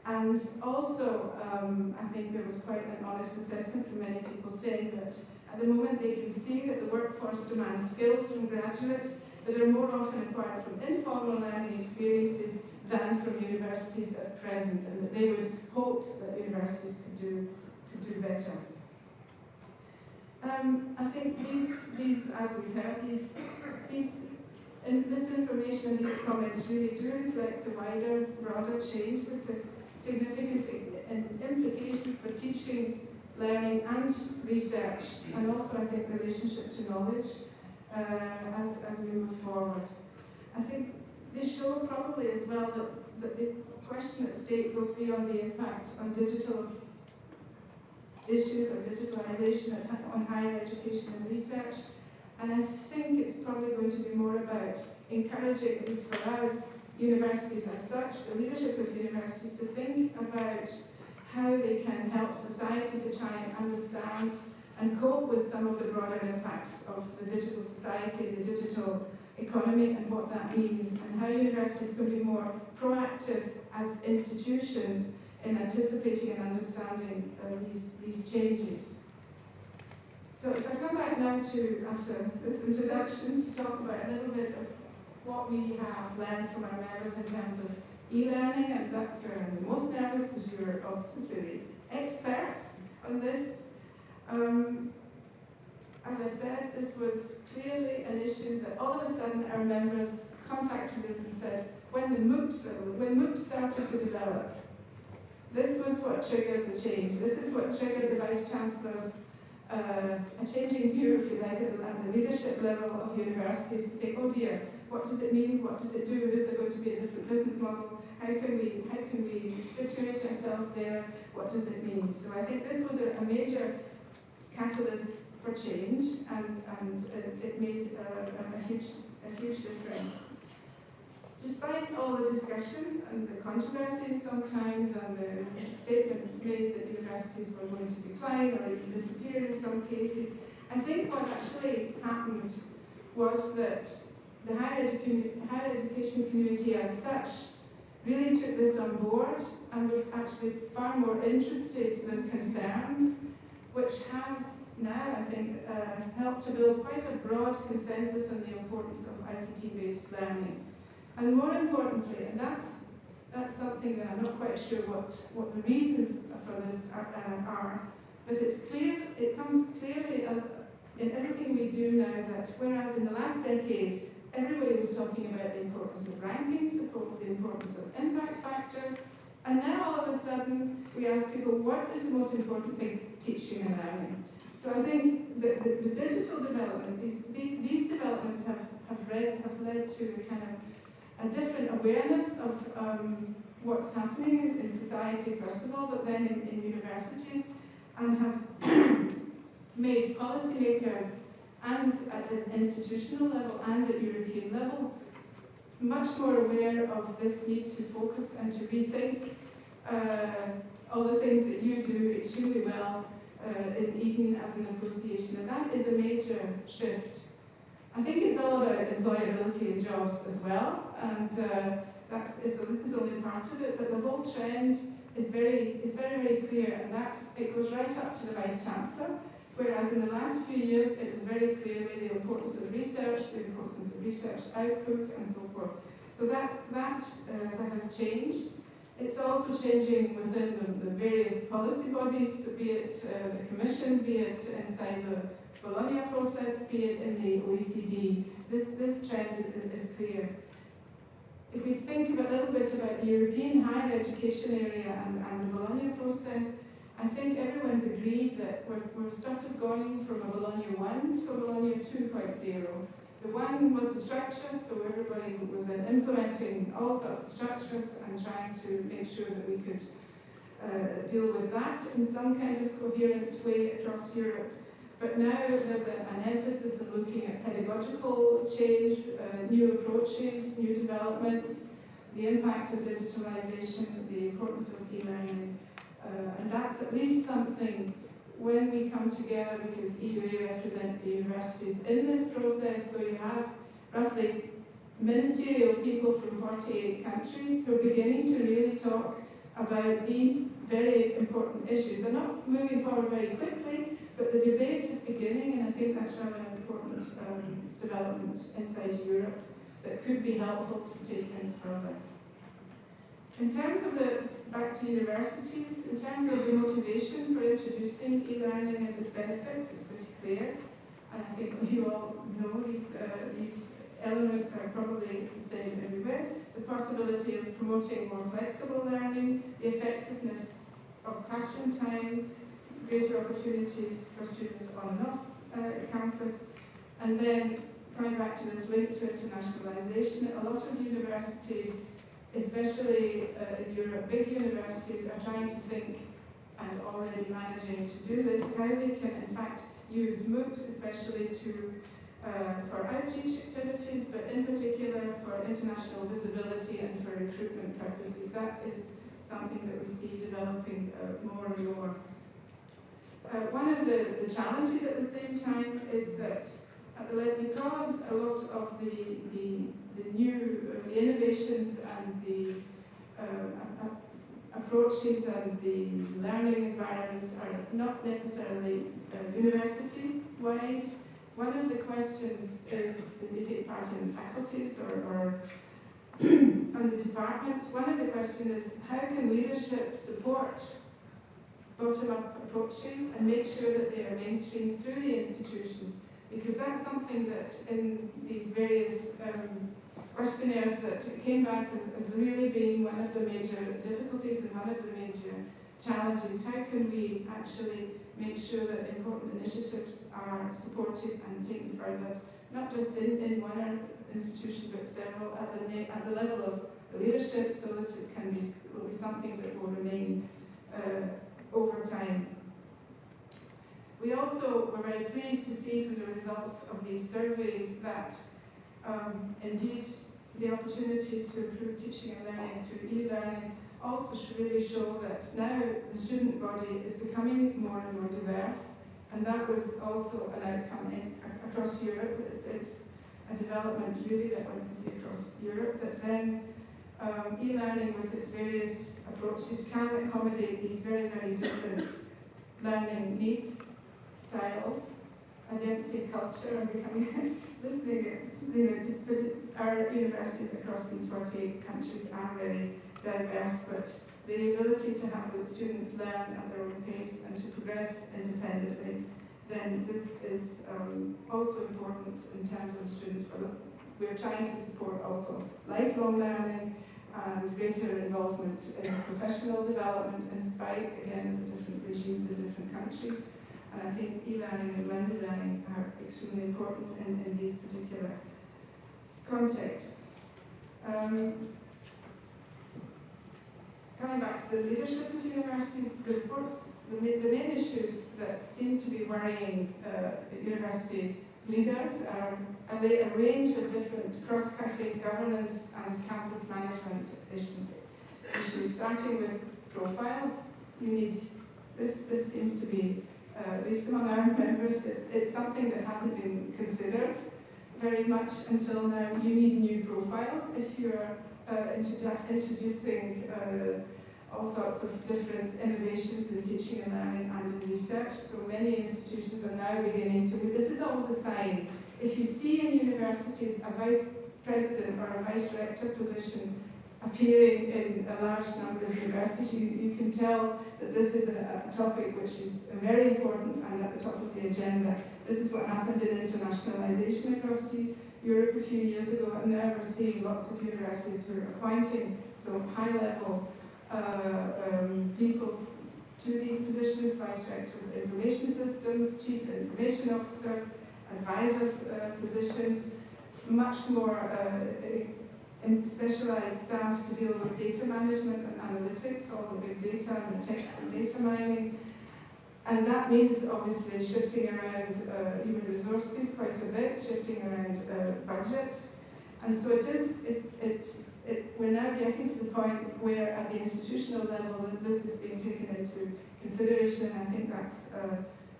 And also, I think there was quite an honest assessment from many people saying that at the moment they can see that the workforce demands skills from graduates that are more often acquired from informal learning experiences than from universities at present, and that they would hope that universities could do better. I think these, as we've heard, this information and these comments really do reflect the wider, broader change with the significant implications for teaching, learning and research, and also I think the relationship to knowledge as we move forward. I think they show probably as well that the question at stake goes beyond the impact on digital issues of digitalization on higher education and research. And I think it's probably going to be more about encouraging, at least for us, universities as such, the leadership of universities, to think about how they can help society to try and understand and cope with some of the broader impacts of the digital society, the digital economy, and what that means, and how universities can be more proactive as institutions in anticipating and understanding these changes. So if I come back now to, after this introduction, to talk about a little bit of what we have learned from our members in terms of e-learning, and that's where I'm the most nervous because you're obviously really experts on this. As I said, this was clearly an issue that all of a sudden our members contacted us and said, when MOOC started to develop, this was what triggered the change. This is what triggered the Vice-Chancellor's a changing view, if you like, at the leadership level of universities to say, oh dear, what does it mean? What does it do? Is there going to be a different business model? How can we situate ourselves there? What does it mean? So I think this was a major catalyst for change, and it made a huge difference. Despite all the discussion and the controversy sometimes and the statements made that universities were going to decline or even disappear in some cases, I think what actually happened was that the higher education community as such really took this on board and was actually far more interested than concerned, which has now, I think, helped to build quite a broad consensus on the importance of ICT-based learning. And more importantly, and that's something that I'm not quite sure what the reasons for this are, but it comes clearly in everything we do now that whereas in the last decade, everybody was talking about the importance of rankings, the importance of impact factors, and now all of a sudden we ask people, what is the most important thing teaching and learning? So I think the digital developments, these developments have led to a kind of a different awareness of what's happening in society, first of all, but then in universities, and have made policymakers and at an institutional level and at European level much more aware of this need to focus and to rethink all the things that you do extremely well in Eden as an association, and that is a major shift. I think it's all about employability and jobs as well, and so this is only part of it, but the whole trend is very clear, and it goes right up to the Vice Chancellor, whereas in the last few years it was very clearly the importance of research, the importance of research output, and so forth. So that has changed. It's also changing within the various policy bodies, be it the Commission, be it inside the Bologna process, be it in the OECD. This trend is clear. If we think a little bit about the European higher education area and the Bologna process, I think everyone's agreed that we're sort of going from a Bologna 1 to a Bologna 2.0. The 1 was the structure, so everybody was implementing all sorts of structures and trying to make sure that we could deal with that in some kind of coherent way across Europe. But now there's an emphasis on looking at pedagogical change, new approaches, new developments, the impact of digitalization, the importance of e-learning. And that's at least something when we come together, because EUA represents the universities in this process, so you have roughly ministerial people from 48 countries who are beginning to really talk about these very important issues. They're not moving forward very quickly, but the debate is beginning, and I think that's rather an important development inside Europe that could be helpful to take things further. In terms of back to universities, in terms of the motivation for introducing e-learning and its benefits, it's pretty clear. And I think you all know these elements are probably the same everywhere. The possibility of promoting more flexible learning, the effectiveness of classroom time, greater opportunities for students on and off campus, and then coming back to this link to internationalization, a lot of universities, especially in Europe, big universities are trying to think and already managing to do this, how they can in fact use MOOCs especially for outreach activities, but in particular for international visibility and for recruitment purposes. That is something that we see developing more and more. One of the challenges at the same time is that because a lot of the new innovations and the approaches and the learning environments are not necessarily university-wide, one of the questions is, if you take part in faculties or on the departments, one of the questions is how can leadership support bottom-up approaches and make sure that they are mainstreamed through the institutions, because that's something that in these various questionnaires that came back as really being one of the major difficulties and one of the major challenges. How can we actually make sure that important initiatives are supported and taken further, not just in one institution but several at the level of the leadership, so that it will be something that will remain over time. We also were very pleased to see from the results of these surveys that indeed the opportunities to improve teaching and learning through e-learning also really show that now the student body is becoming more and more diverse, and that was also an outcome across Europe. It's a development really that one can see across Europe, that then e-learning with its various approaches can accommodate these very, very different learning needs, styles, identity, culture, and becoming listening, but our universities across these 48 countries are very diverse, but the ability to have the students learn at their own pace and to progress independently, then this is also important in terms of students. We're trying to support also lifelong learning and greater involvement in professional development in spite, again, of the different regimes in different countries. And I think e-learning and blended learning are extremely important in these particular contexts. Coming back to the leadership of universities, the main issues that seem to be worrying university leaders are a range of different cross-cutting governance and campus management issues, starting with profiles. You need, this seems to be, at least among our members, it's something that hasn't been considered very much until now. You need new profiles if you're introducing all sorts of different innovations in teaching and learning and in research. So many institutions are now beginning to, this is always a sign. If you see in universities a vice president or a vice rector position appearing in a large number of universities, you can tell that this is a topic which is very important and at the top of the agenda. This is what happened in internationalization across Europe a few years ago, and now we're seeing lots of universities who are appointing so high-level people to these positions, vice rectors, information systems, chief information officers, advisors positions, much more specialized staff to deal with data management and analytics, all the big data and the text and data mining. And that means obviously shifting around human resources quite a bit, shifting around budgets. And so we're now getting to the point where at the institutional level this is being taken into consideration. I think that's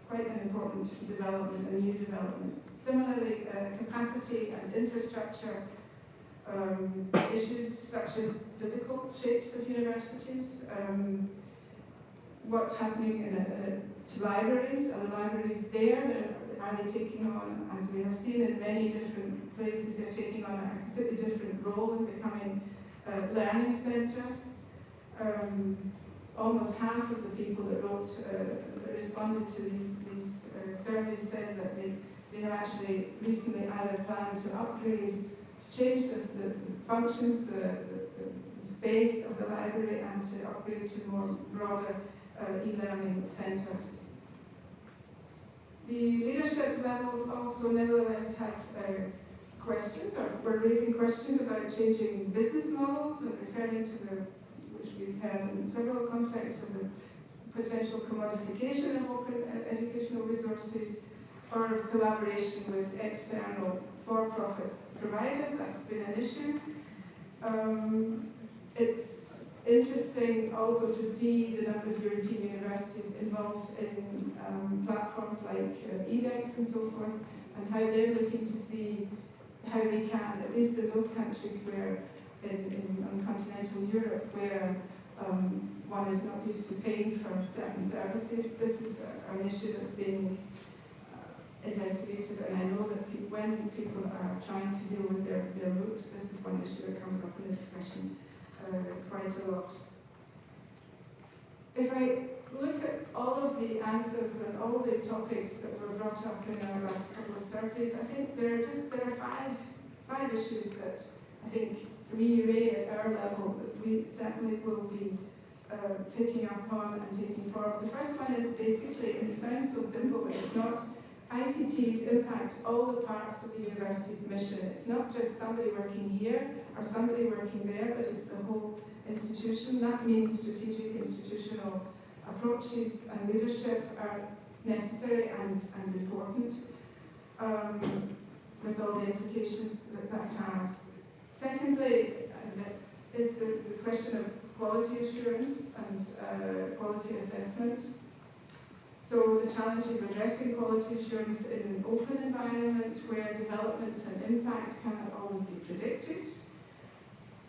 quite an important development, a new development. Similarly, capacity and infrastructure issues such as physical shapes of universities, what's happening to libraries, are the libraries there? Are they taking on, as we have seen in many different places, they're taking on a completely different role in becoming learning centres? Almost half of the people that responded to these surveys said that they have actually recently either planned to upgrade, to change the functions, the space of the library, and to upgrade to more broader e-learning centres. The leadership levels also nevertheless had questions, or were raising questions about changing business models and referring to which we've heard in several contexts, of the potential commodification of open educational resources, or of collaboration with external for-profit providers. That's been an issue. It's interesting also to see the number of European universities involved in platforms like edX and so forth, and how they're looking to see how they can, at least in those countries where, in continental Europe, where one is not used to paying for certain services. This is an issue that's being investigated, and I know that when people are trying to deal with their MOOCs, this is one issue that comes up in the discussion quite a lot. If I look at all of the answers and all the topics that were brought up in our last couple of surveys, I think there are five issues that I think from EUA at our level that we certainly will be picking up on and taking forward. The first one is basically, and it sounds so simple, but it's not, ICTs impact all the parts of the university's mission. It's not just somebody working here or somebody working there, but it's the whole institution. That means strategic institutional approaches and leadership are necessary and important, with all the implications that that has. Secondly, is the question of quality assurance and quality assessment. So the challenge is addressing quality assurance in an open environment where developments and impact cannot always be predicted.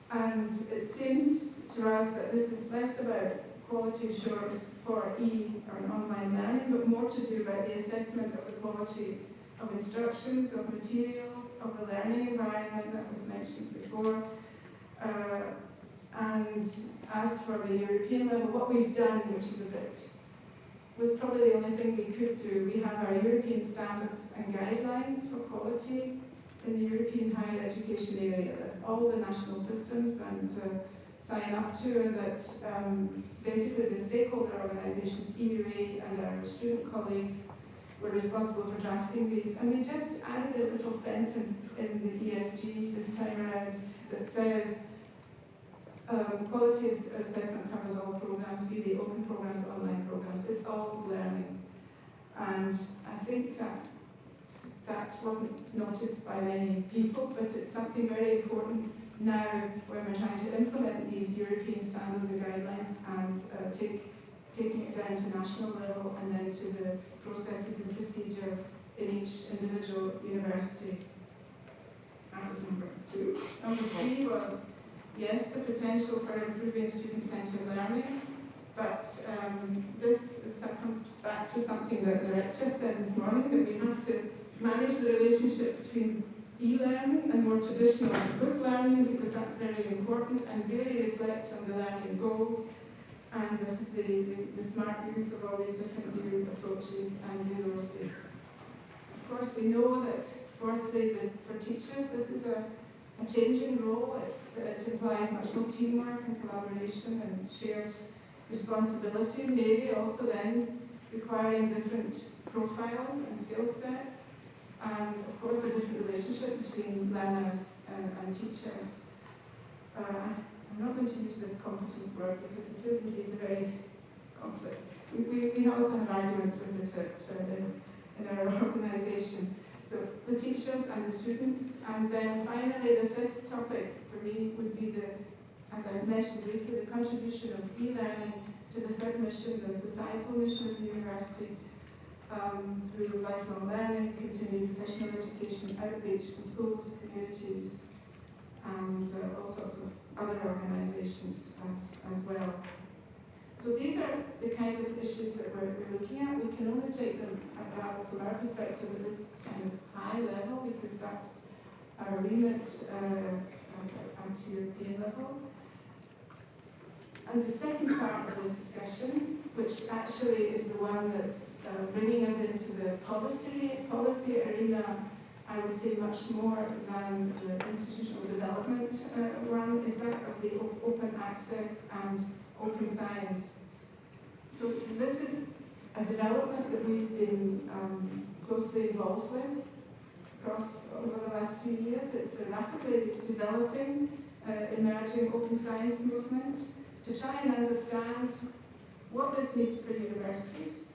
And it seems to us that this is less about quality assurance for or online learning, but more to do about the assessment of the quality of instructions, of materials, of the learning environment that was mentioned before. And as for the European level, what we've done, which is was probably the only thing we could do. We have our European standards and guidelines for quality in the European higher education area that all the national systems sign up to, and that basically the stakeholder organisations, EUA and our student colleagues, were responsible for drafting these. And we just added a little sentence in the ESGs this time around that says, quality assessment covers all programs, be they open programs, online programs. It's all learning. And I think that wasn't noticed by many people, but it's something very important now when we're trying to implement these European standards and guidelines and taking it down to national level and then to the processes and procedures in each individual university. That was number 2. Number 3 was, yes, the potential for improving student-centered learning, but this comes back to something that the rector said this morning, that we have to manage the relationship between e-learning and more traditional book learning, because that's very important, and really reflect on the learning goals and the smart use of all these different new approaches and resources. Of course, we know that, fourthly, for teachers, this is a changing role. It implies much more teamwork and collaboration and shared responsibility, maybe also then requiring different profiles and skill sets, and of course a different relationship between learners and teachers. I'm not going to use this competence word because it is indeed a very complex. We also have arguments with it in our organisation. So the teachers and the students, and then finally the 5th topic for me would be as I mentioned briefly, the contribution of e-learning to the 3rd mission, the societal mission of the university, through lifelong learning, continued professional education, outreach to schools, communities, and all sorts of other organisations as well. So these are the kind of issues that we're looking at. We can only take them about, from our perspective, at this kind of high level, because that's our remit at European level. And the second part of this discussion, which actually is the one that's bringing us into the policy arena, I would say much more than the institutional development one, is that of the open access and open science. So this is a development that we've been closely involved with over the last few years. It's a rapidly developing, emerging open science movement to try and understand what this means for universities,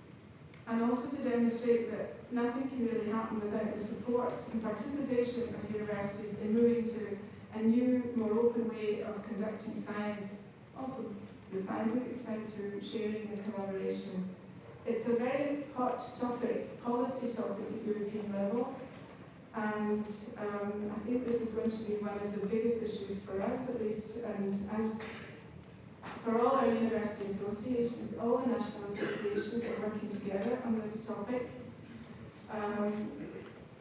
and also to demonstrate that nothing can really happen without the support and participation of universities in moving to a new, more open way of conducting science, also the scientific side through sharing and collaboration. It's a very hot topic, policy topic at European level, and I think this is going to be one of the biggest issues for us, at least, and as for all our university associations, all the national associations are working together on this topic.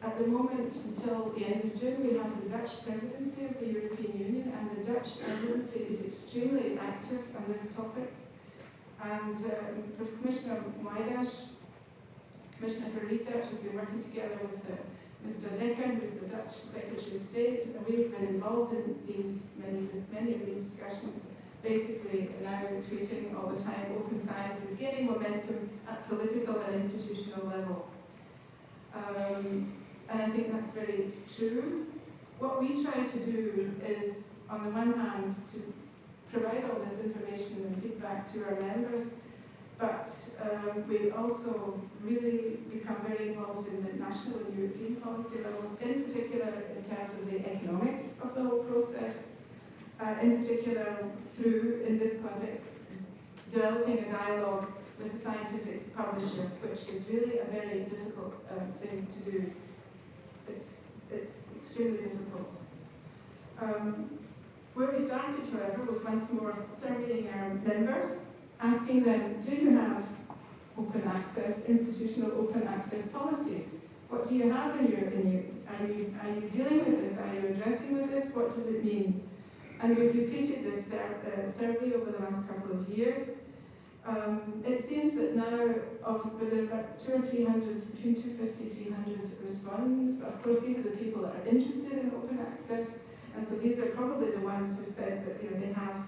At the moment, until the end of June, we have the Dutch presidency of the European Union, and the Dutch presidency is extremely active on this topic. And Commissioner Moedas, Commissioner for Research, has been working together with Mr. Dekker, who is the Dutch Secretary of State, and we've been involved in many of these discussions basically now tweeting all the time, open science is gaining momentum at political and institutional level. And I think that's very true. What we try to do is, on the one hand, to provide all this information and feedback to our members, but we also really become very involved in the national and European policy levels, in particular in terms of the economics of the whole process, in particular through, in this context, developing a dialogue with the scientific publishers, which is really a very difficult thing to do. It's extremely difficult. Where we started, however, was once more surveying our members, asking them, do you have open access, institutional open access policies? What do you have in your, are you dealing with this? Are you addressing with this? What does it mean? And we've repeated this survey over the last couple of years. It seems that now, there are about 200 or 300, between 250 and 300 respondents, but of course these are the people that are interested in open access, and so these are probably the ones who said that they have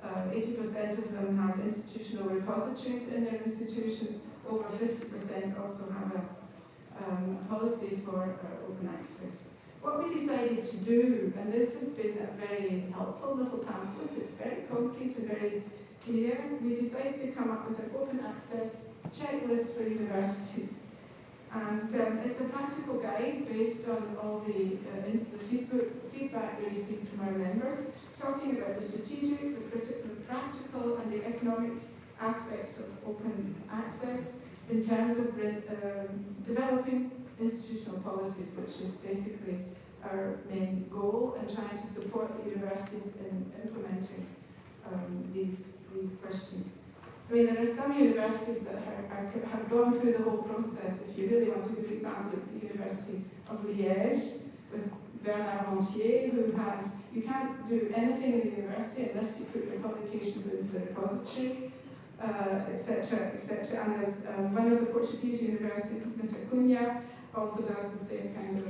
80% of them have institutional repositories in their institutions, over 50% also have a policy for open access. What we decided to do, and this has been a very helpful little pamphlet, it's very concrete and very clear, we decided to come up with an open access checklist for universities. And it's a practical guide based on all the feedback we received from our members, talking about the strategic, the practical and the economic aspects of open access in terms of developing institutional policies, which is basically our main goal, and trying to support the universities in implementing these questions. I mean, there are some universities that have gone through the whole process. If you really want a good example, it's the University of Liège, with Bernard Rentier, who has, you can't do anything in the university unless you put your publications into the repository, etc., etc. And there's one of the Portuguese universities, Mr. Cunha, also does the same kind of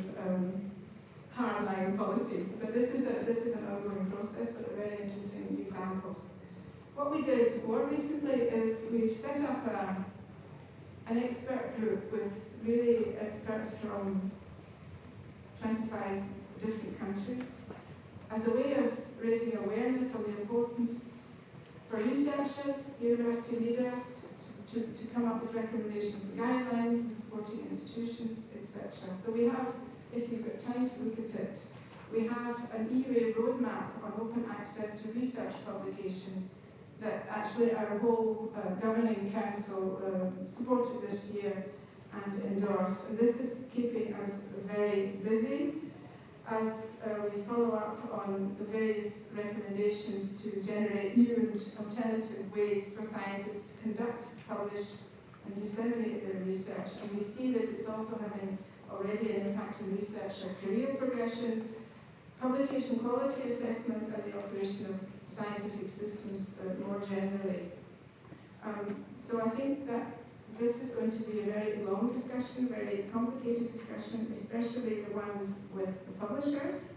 hardline policy. But this is an ongoing process, but a very interesting examples. What we did more recently is we've set up an expert group with really experts from 25 different countries as a way of raising awareness on the importance for researchers, university leaders, to come up with recommendations and guidelines, and supporting institutions, etc. So we have, if you've got time to look at it, we have an EUA roadmap on open access to research publications that actually our whole governing council supported this year and endorsed. And this is keeping us very busy as we follow up on the various recommendations to generate new and alternative ways for scientists to conduct, publish and disseminate their research. And we see that it's also having already an impact on research or career progression, publication quality assessment and the operation of scientific systems more generally. So I think that this is going to be a very long discussion, very complicated discussion, especially the ones with the publishers.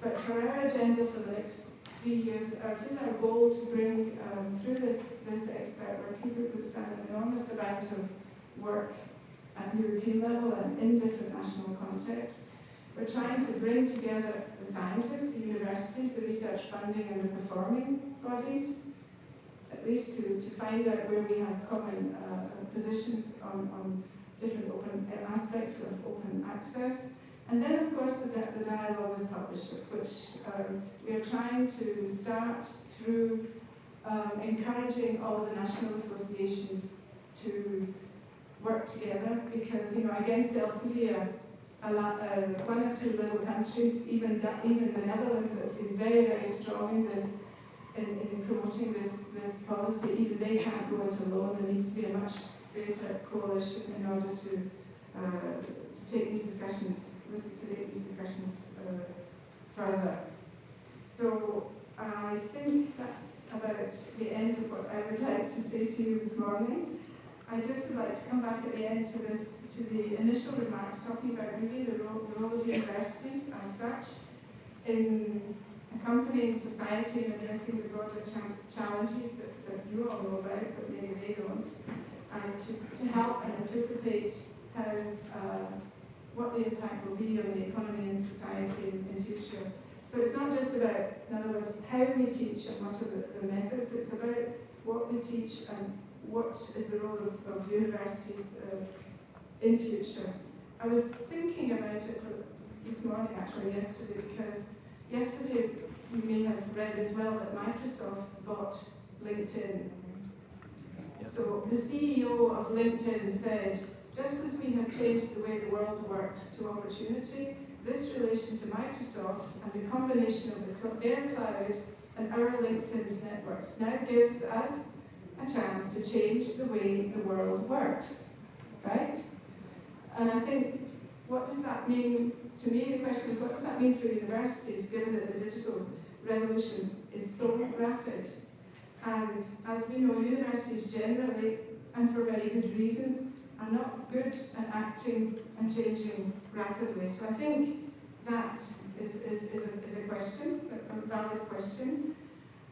But for our agenda for the next 3 years, it is our goal to bring through this expert working group that's done an enormous amount of work at European level and in different national contexts. We're trying to bring together the scientists, the universities, the research funding and the performing bodies, at least to find out where we have common positions on different open aspects of open access. And then, of course, the dialogue with publishers, which we are trying to start through encouraging all the national associations to work together, because, against Elsevier, one or two little countries, even the Netherlands, that's been very, very strong in this, in promoting this policy, even they can't go it alone. There needs to be a much greater coalition in order to take these discussions further. So I think that's about the end of what I would like to say to you this morning. I just would like to come back at the end to the initial remarks, talking about really the role of universities as such in accompanying society and addressing the broader challenges that you all know about, but maybe they don't, and to help and anticipate how what the impact will be on the economy and society in future. So it's not just about, in other words, how we teach and what are the methods, it's about what we teach and what is the role of universities in future. I was thinking about it this morning, actually, yesterday, because yesterday you may have read as well that Microsoft bought LinkedIn. So the CEO of LinkedIn said, just as we have changed the way the world works to opportunity, this relation to Microsoft and the combination of their cloud and our LinkedIn's networks now gives us a chance to change the way the world works, right? And I think, what does that mean? To me, the question is, what does that mean for universities, given that the digital revolution is so rapid? And as we know, universities generally, and for very good reasons, are not good at acting and changing rapidly. So I think that is a question, a valid question,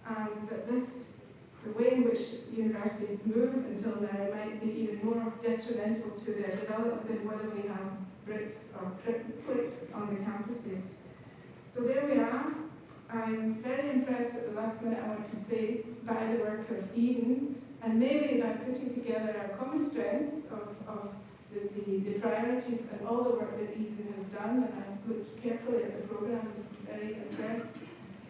and that the way in which universities move until now might be even more detrimental to their development than whether we have bricks or clicks on the campuses. So there we are. I'm very impressed at the last minute, I want to say, by the work of Eden, and maybe by putting together our common strengths of the priorities and all the work that Eden has done, and I've looked carefully at the programme, I'm very impressed,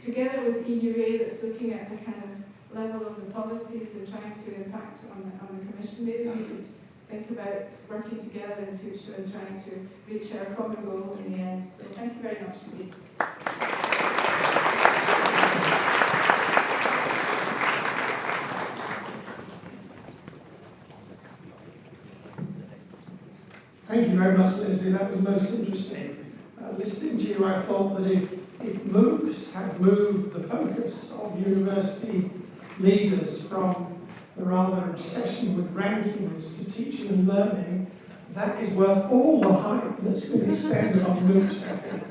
together with EUA that's looking at the kind of level of the policies and trying to impact on the Commission. Maybe we could think about working together in the future and trying to reach our common goals in the end. So thank you very much indeed. Thank you very much, Leslie. That was most interesting. Listening to you, I thought that if MOOCs had moved the focus of university leaders from the rather obsession with rankings to teaching and learning, that is worth all the hype that's been expended on MOOCs, I think.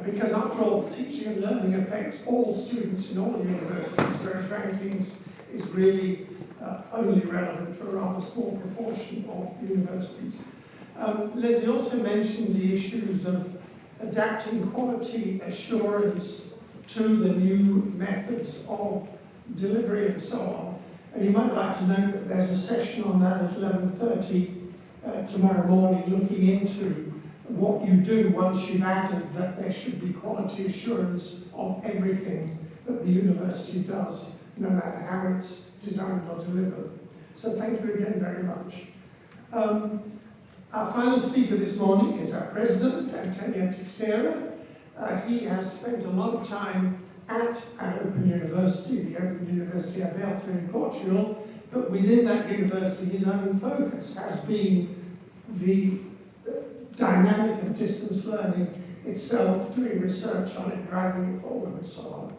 Because after all, teaching and learning affects all students in all universities, whereas rankings is really only relevant for a rather small proportion of universities. Leslie also mentioned the issues of adapting quality assurance to the new methods of delivery and so on. And you might like to note that there's a session on that at 11:30 tomorrow morning, looking into what you do once you've added that there should be quality assurance of everything that the university does, no matter how it's designed or delivered. So thank you again very much. Our final speaker this morning is our president, Antonio Teixeira. He has spent a lot of time at an Open University, the Open University Aberta in Portugal, but within that university his own focus has been the dynamic of distance learning itself, doing research on it, driving it forward and so on.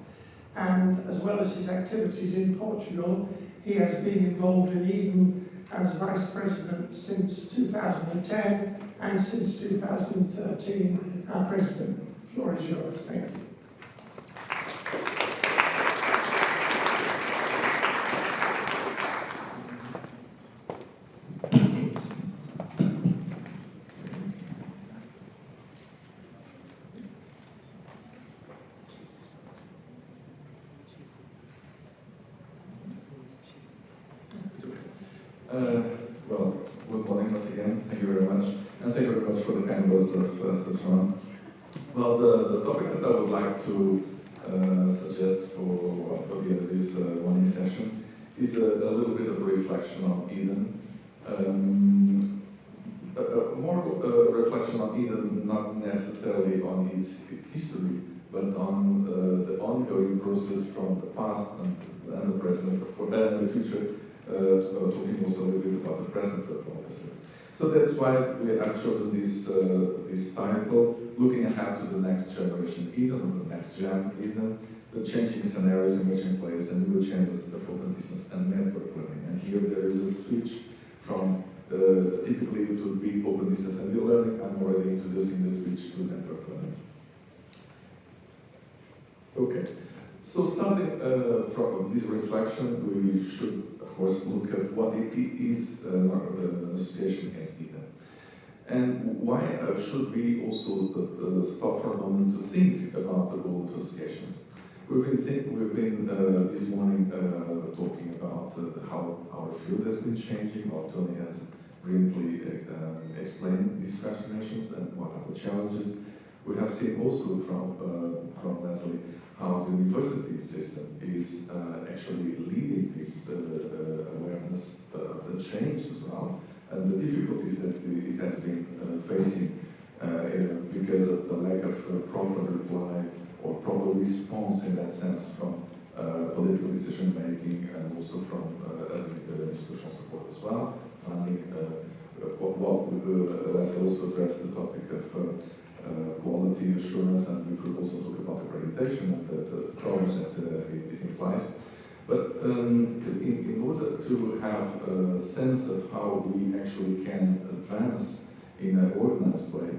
And as well as his activities in Portugal, he has been involved in Eden as Vice President since 2010 and since 2013, our President. The floor is yours. Thank you. Well, good morning once again. Thank you very much. And thank you very much for the kind words of Stefan. Well, the topic that I would like to suggest for the end of this morning session is a little bit of a reflection on Eden. More reflection on Eden, not necessarily on its history, but on the ongoing process from the past and the present, of course, and the future. Talking also a little bit about the present, obviously. So that's why we have chosen this title, looking ahead to the next generation Eden, or the next gen Eden, the changing scenarios emerging place and new changes for open distance and network learning. And here there is a switch from typically it would be open distance and learning. I'm already introducing the switch to network learning. Okay. So starting from this reflection, we should, of course, look at what it is an association as even. And why should we also stop for a moment to think about the role of associations? We've been this morning talking about how our field has been changing. Tony has brilliantly explained these transformations and what are the challenges. We have seen also from Leslie how the university system is actually leading this awareness of the change as well, and the difficulties that it has been facing because of the lack of proper reply or proper response in that sense from political decision making and also from institutional support as well. Funding, let's also address the topic of quality assurance, and we could also talk about accreditation and the problems that it implies. But in order to have a sense of how we actually can advance in an organized way,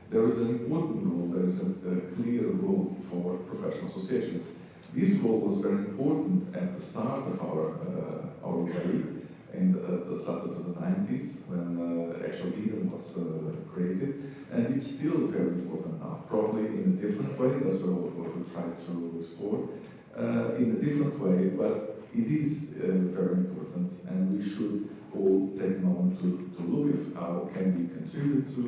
there is an important role, there is a clear role for professional associations. This role was very important at the start of our way, and at the start of the 90s, when actually Eden was created, and it's still very important now, probably in a different way. That's what we try to explore, in a different way, but it is very important, and we should all take a moment to look at how can we contribute to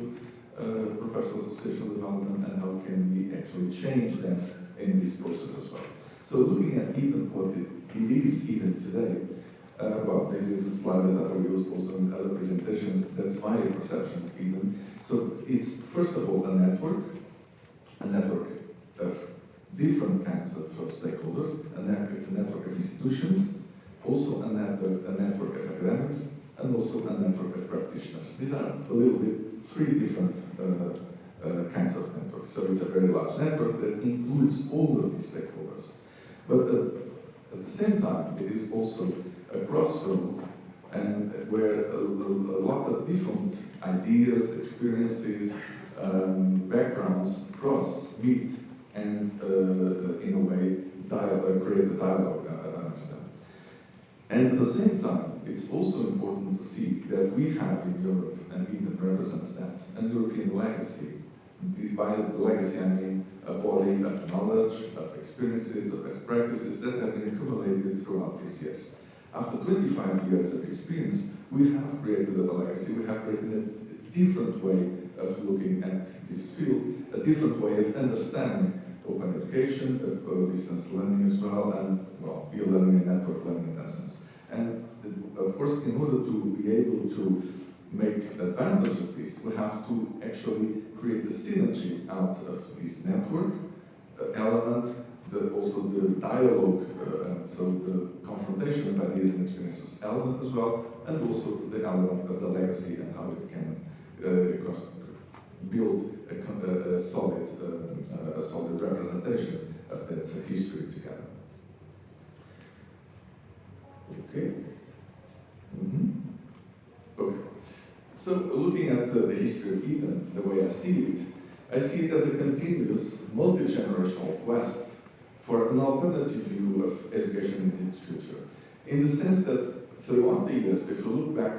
professional association development, and how can we actually change them in this process as well. So looking at even what it is even today, well, this is a slide that I've used also in other presentations. That's my perception of even. So it's first of all a network of different kinds of stakeholders, a network of institutions, also a network of academics, and also a network of practitioners. These are a little bit three different kinds of networks. So it's a very large network that includes all of these stakeholders. But at the same time, it is also a crossroad, and where a lot of different ideas, experiences, backgrounds meet, and in a way create a dialogue amongst them. And at the same time, it's also important to see that we have in Europe, and Eden represents that, a European legacy. By legacy, I mean a body of knowledge, of experiences, of best practices that have been accumulated throughout these years. After 25 years of experience, we have created a legacy, we have created a different way of looking at this field, a different way of understanding open education, of distance learning as well, and, well, e-learning and network learning in that sense. And, of course, in order to be able to make advantage of this, we have to actually create the synergy out of this network element, also the dialogue, so the confrontation of ideas and experiences element as well, and also the element of the legacy and how it can build a solid representation of that history together. Okay. Okay. So looking at the history of Eden, the way I see it as a continuous, multi-generational quest for an alternative view of education in its future. In the sense that throughout the years, if you look back,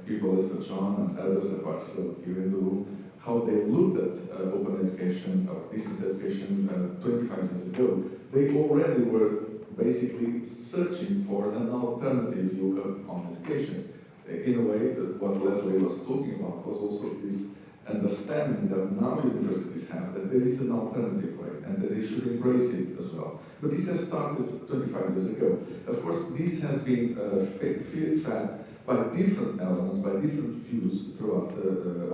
people as John and others that are still here in the room, how they looked at open education or distance education 25 years ago, they already were basically searching for an alternative view on education. In a way, that what Leslie was talking about was also this understanding that now universities have, that there is an alternative way and that they should embrace it as well. But this has started 25 years ago. Of course, this has been fed by different elements, by different views throughout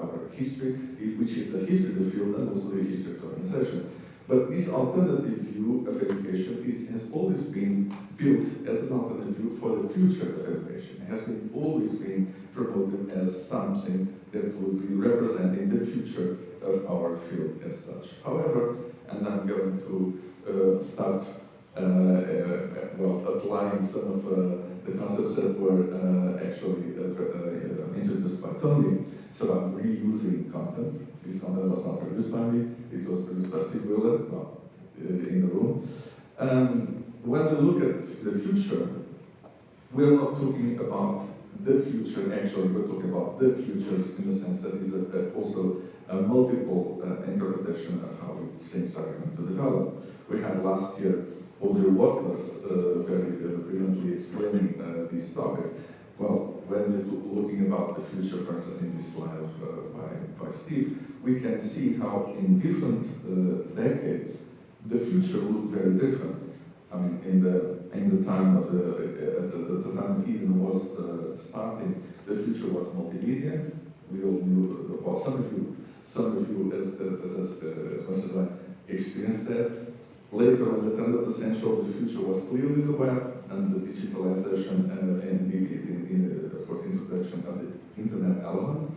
our history, which is the history of the field and also the history of the organization. But this alternative view of education has always been built as an alternative view for the future of education. It has always been promoted as something that would be representing the future of our field as such. However, and I'm going to start applying some of the concepts that were actually introduced by Tony. So I'm reusing content. This content was not produced by me, it was produced by Steve Wheeler. Well, in the room. When we look at the future, we're not talking about the future, actually, we're talking about the futures in the sense that is also a multiple interpretation of how things are going to develop. We had last year Audrey Watlers very brilliantly explaining this topic. Well, when we're looking about the future, for instance, in this slide by Steve, we can see how in different decades the future looked very different. I mean, in the time of the time Eden was starting, the future was multimedia. We all knew, well, some of you, as much as I experienced that. Later, on the turn of the century, the future was clearly the web and the digitalization and of course, the introduction of the internet element.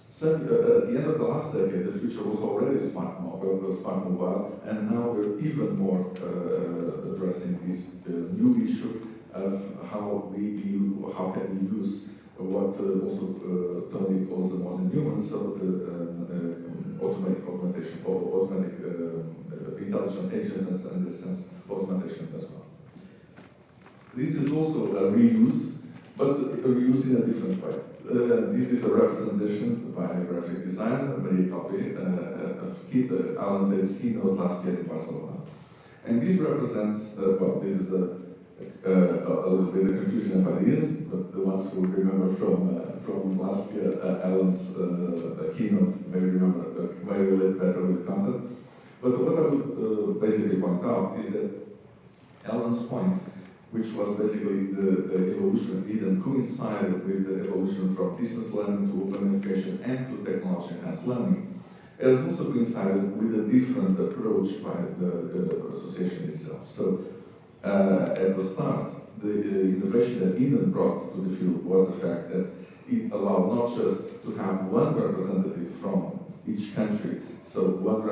So, at the end of the last decade, the future was already smart mobile, and now we're even more addressing this new issue of how can we use what also Tony calls the modern human, so the automatic intelligent agents, and in this sense, automation as well. This is also a reuse, but a reuse in a different way. This is a representation by a graphic designer, Maria Copy, of Alan Dale's keynote last year in Barcelona. And this represents, well, this is a little bit of confusion of ideas, but the ones who remember from last year, Alan's keynote may relate better with content. But what I would basically point out is that Alan's point, which was basically the evolution of Eden, coincided with the evolution from distance learning to open education and to technology-enhanced learning, has also coincided with a different approach by the association itself. So, at the start, the innovation that Eden brought to the field was the fact that it allowed not just to have one representative from each country, so one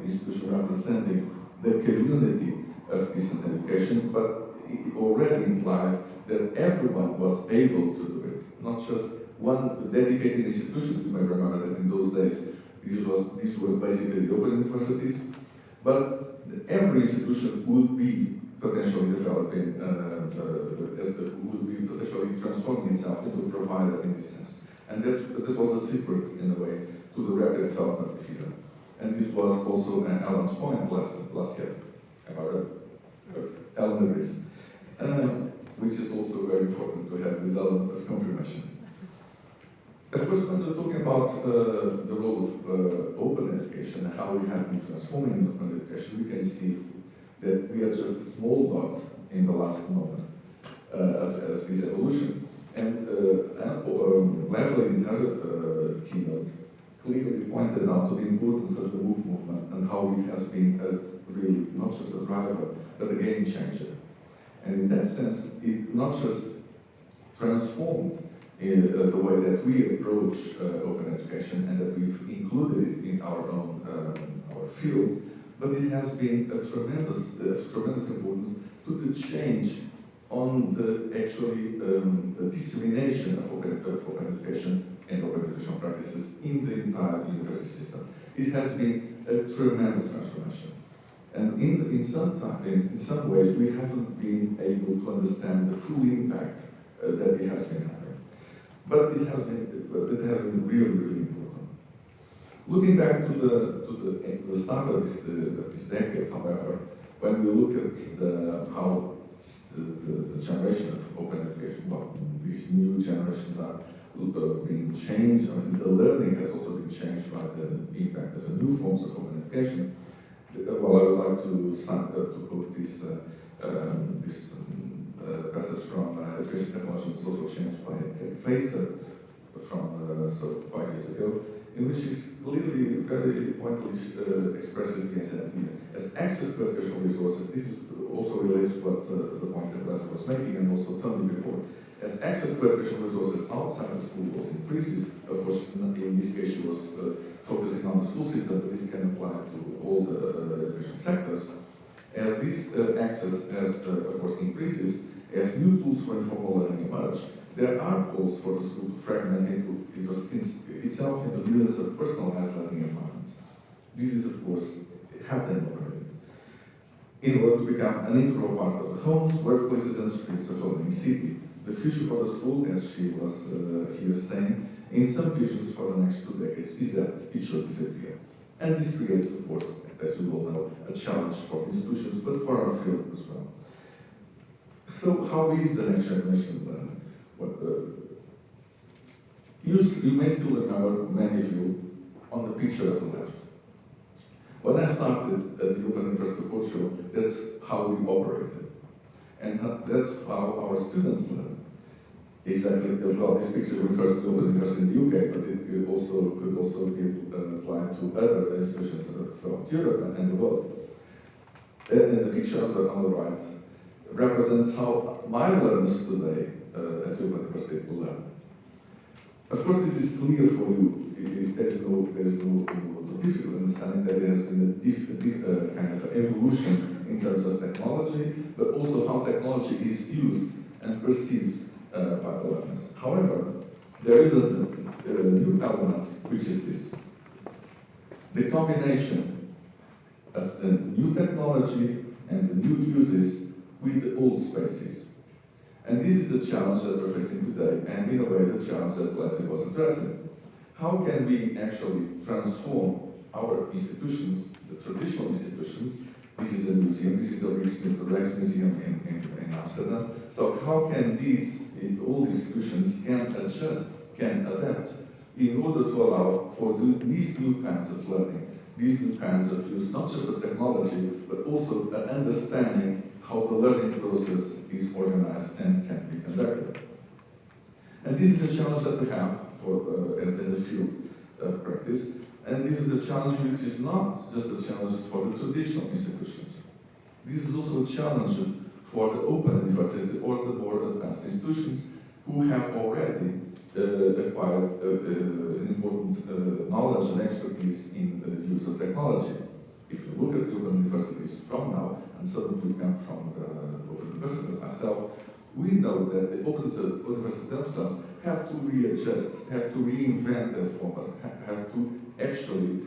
institution representing the community of distance education, but it already implied that everyone was able to do it, not just one dedicated institution. You may remember that in those days, these were basically the open universities, but every institution would be potentially developing, would be potentially transforming itself into a provider in this sense. And that was a secret, in a way, to the rapid development of Eden. And this was also Alan's point last year. Am I right? Alan agrees. Which is also very important to have this element of confirmation. Of course, when we're talking about the role of open education and how we have been transforming open education, we can see that we are just a small dot in the last moment of this evolution. And Leslie, in her keynote, clearly pointed out to the importance of the MOOC movement and how it has been really not just a driver, but a game changer. And in that sense, it not just transformed the way that we approach open education and that we've included it in our own our field, but it has been a tremendous importance to the change on the the dissemination of open education and open educational practices in the entire university system. It has been a tremendous transformation. And in some ways, we haven't been able to understand the full impact that it has been having. But it has been really, really important. Looking back to the start of this decade, however, when we look at how the generation of open education, well, these new generations are being changed, and the learning has also been changed by the impact of the new forms of open education. Well, I would like to quote this passage from Education Technology and Social Change by Kevin Facer from 5 years ago, in which he clearly, very pointedly expresses the idea as access to educational resources. This also relates to what the point that Leslie was making, and also Tony before. As access to educational resources outside the school was increases, of course, in this case she was focusing on the school system, but this can apply to all the education sectors. As this access, of course, increases, as new tools for informal learning emerge, there are calls for the school to fragment itself into millions of personalized learning environments. This is, of course, have them operating in order to become an integral part of the homes, workplaces, and streets of a city. The future for the school, as he was saying, in some visions for the next 2 decades, is that it should disappear. And this creates, of course, as you all know, a challenge for institutions, but for our field as well. So how is the next generation learning? You may still remember, many of you, on the picture at the left. When I started at the Open University of Portugal, that's how we operated. And that's how our students learn. Exactly, well, this picture refers to the Open University in the UK, but it could also be applied to other institutions throughout Europe and the world. And the picture on the right represents how my learners today at the Open University will learn. Of course, this is clear for you. There is no difficult understanding that there has been a kind of evolution in terms of technology, but also how technology is used and perceived by the learners. However, there is a new element, which is this. The combination of the new technology and the new uses with the old spaces. And this is the challenge that we're facing today, and in a way the challenge that Leslie was addressing. How can we actually transform our institutions, the traditional institutions? This is a museum, this is the Rijksmuseum in Amsterdam. So how can these old institutions can adjust, can adapt, in order to allow for these new kinds of learning, these new kinds of use, not just of technology, but also an understanding how the learning process is organized and can be conducted. And this is the challenge that we have as a field of practice, and this is a challenge which is not just a challenge for the traditional institutions. This is also a challenge for the open universities or the more advanced institutions who have already acquired important knowledge and expertise in the use of technology. If you look at the open universities from now, and some of you come from the open universities like myself, we know that the open universities themselves have to readjust, have to reinvent their format, have to actually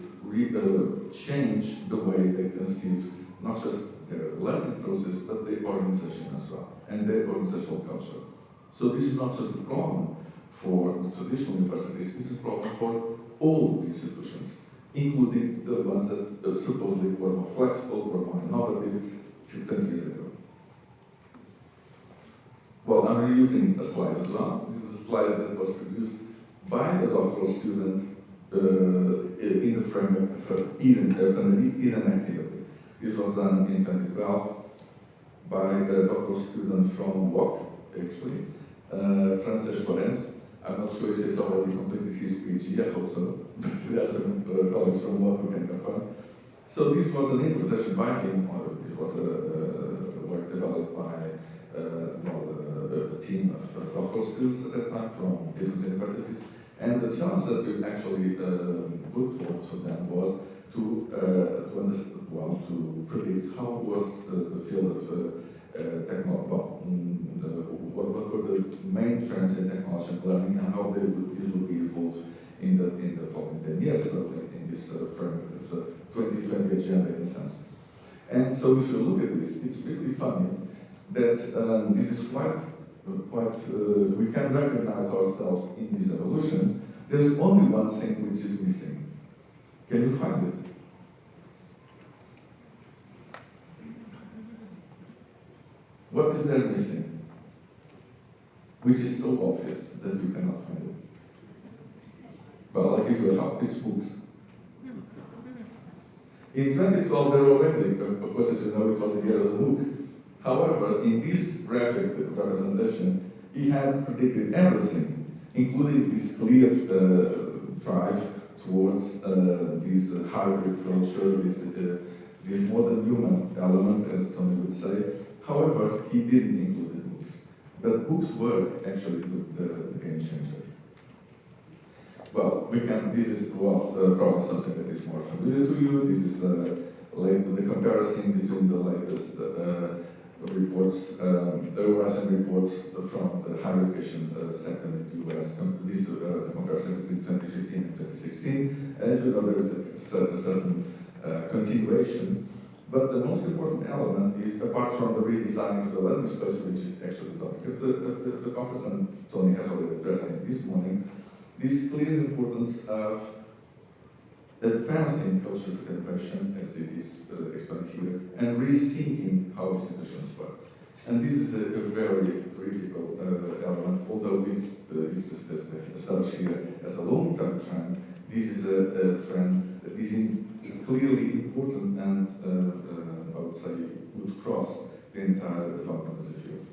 change the way they conceive not just their learning process, but their organization as well, and their organizational culture. So this is not just a problem for the traditional universities, this is a problem for all institutions, including the ones that supposedly were more flexible, were more innovative 10 years ago. Well, I'm reusing a slide as well. This is a slide that was produced by a doctoral student in the framework of an Eden activity. This was done in 2012 by a doctoral student from WOC, actually, Frances Lorenz. I'm not sure if he's already completed his PhD, I hope so, but there are some colleagues from WOC who can confirm. So this was an introduction by him, or this was a work developed by a team of doctoral students at that time from different universities. And the challenge that we actually put forward for them was to understand, well, to predict how was the field of technology, what were the main trends in technology and learning, and how this would be evolved in the following 10 years, so in this framework of the 2020 agenda in a sense. And so if you look at this, it's really funny that this is quite we can recognize ourselves in this evolution. There's only one thing which is missing. Can you find it? What is there missing? Which is so obvious that you cannot find it. Well, I'll give you a help. It's books. In 2012, there were already, of course, as you know, it was the year of the book. However, in this graphic representation, he had predicted everything, including this clear drive towards this hybrid culture, this modern human element, as Tony would say. However, he didn't include the books. But books were actually the game changer. Well, this is probably something that is more familiar to you. This is the comparison between the latest reports, Eurasian reports from the higher education sector in the US. This is the comparison between 2015 and 2016. As you know, there is a certain continuation. But the most important element is, apart from the redesigning of the learning space, which is actually the topic of the conference, and Tony has already addressed it this morning, this clear importance of advancing cultures of innovation, as it is explained here, and rethinking how institutions work. And this is a very critical element, although it's established here as a long-term trend. This is a trend that is clearly important and I would say would cross the entire development of the field.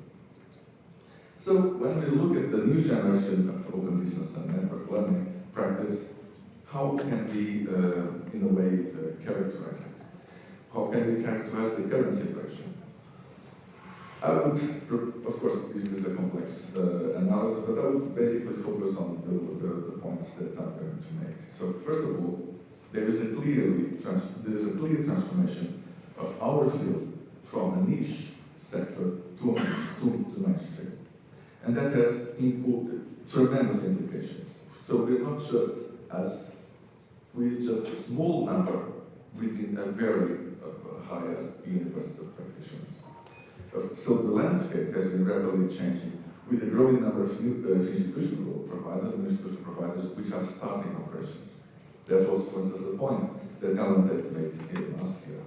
So when we look at the new generation of open business and network learning practice, how can we, in a way, characterize it? How can we characterize the current situation? I would, of course, this is a complex analysis, but I would basically focus on the points that I'm going to make. So first of all, there is a clear transformation of our field from a niche sector to mainstream. And that has tremendous implications. So we're not just us, we're just a small number within a very higher universe of practitioners. So the landscape has been rapidly changing with a growing number of institutional providers and institutional providers which are starting operations. That was, for instance, the point that Alan made here last year.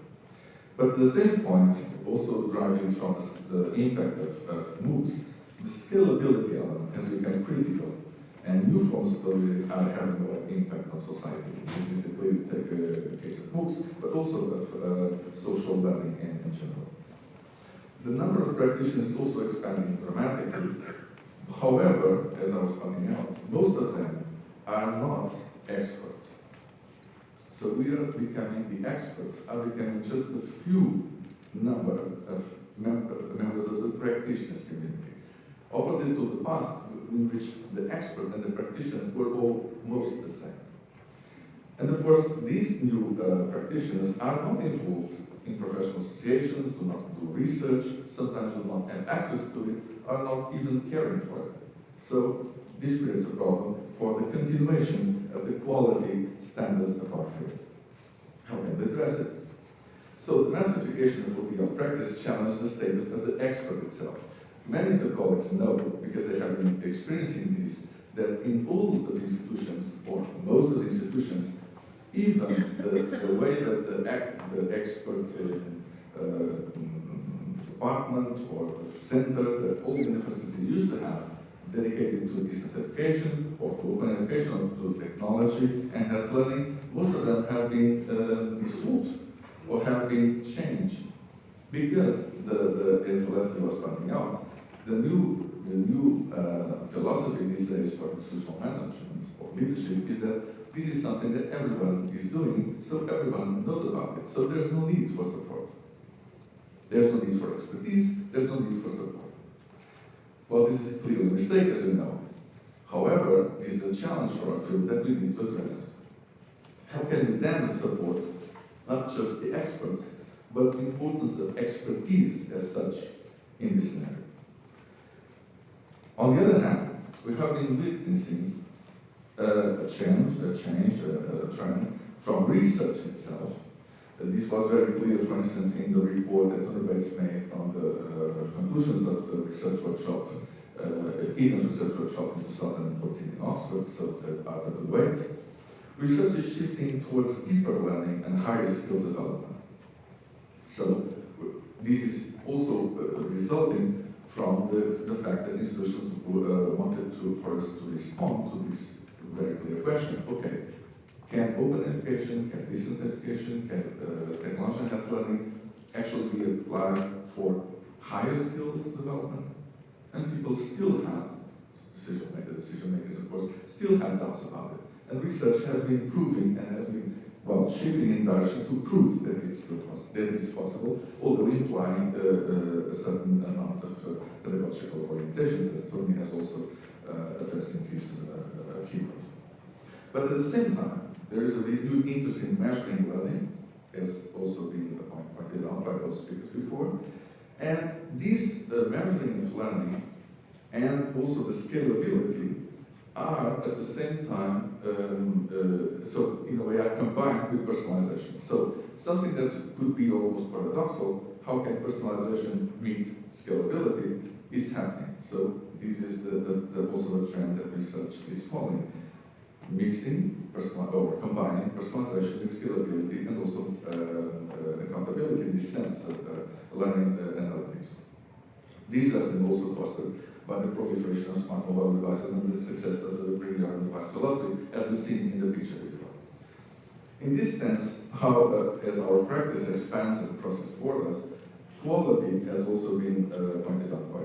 But at the same point, also driving from the impact of MOOCs, the scalability element has become critical, and new forms of learning are having an impact on society. This is a clear case of MOOCs, but also of social learning in general. The number of practitioners is also expanding dramatically. However, as I was pointing out, most of them are not experts. So we are becoming, the experts are becoming just a few number of members of the practitioners community. Opposite to the past, in which the expert and the practitioner were almost the same. And of course, these new practitioners are not involved in professional associations, do not do research, sometimes do not have access to it, are not even caring for it. So this creates a problem for the continuation of the quality standards of our field. How can we address it? So the massification of OPL practice challenges the status of the expert itself. Many of the colleagues know, because they have been experiencing this, that in all of the institutions, or most of the institutions, even the way that the expert department or center that all universities used to have dedicated to distance education or to open education or to technology and health learning, most of them have been dissolved or have been changed because, as Leslie was pointing out, the new philosophy these days for institutional management or leadership is that this is something that everyone is doing, so everyone knows about it. So there's no need for support. There's no need for expertise, there's no need for support. Well, this is clearly a mistake, as you know. However, this is a challenge for our field that we need to address. How can we then support not just the experts, but the importance of expertise as such in this area? On the other hand, we have been witnessing a trend from research itself. This was very clear, for instance, in the report that Tony Bates made on the conclusions of the research workshop, Eden's research workshop in 2014 in Oxford, so out of the weight. Research is shifting towards deeper learning and higher skills development. So this is also resulting from the fact that institutions wanted for us to respond to this very clear question. Okay, can open education, can distance education, can technology and health learning actually be applied for higher skills development? And people still have, decision makers of course, still have doubts about it. And research has been proving and has been, well, shaping in direction to prove that it is possible, although implying a certain amount of pedagogical orientation, as Tony has also addressed in his keynote. But at the same time, there is a renewed interest in measuring learning, as also been pointed out by those speakers before. And this measuring of learning and also the scalability are at the same time, so in a way, are combined with personalization. So something that could be almost paradoxical, how can personalization meet scalability, is happening. So this is also a trend that research is following. Mixing or combining personalization with scalability and also accountability in this sense of learning analytics. This has been also fostered by the proliferation of smart mobile devices and the success of the bring-your-own device philosophy, as we've seen in the picture before. In this sense, how as our practice expands and crosses borders, quality has also been pointed out by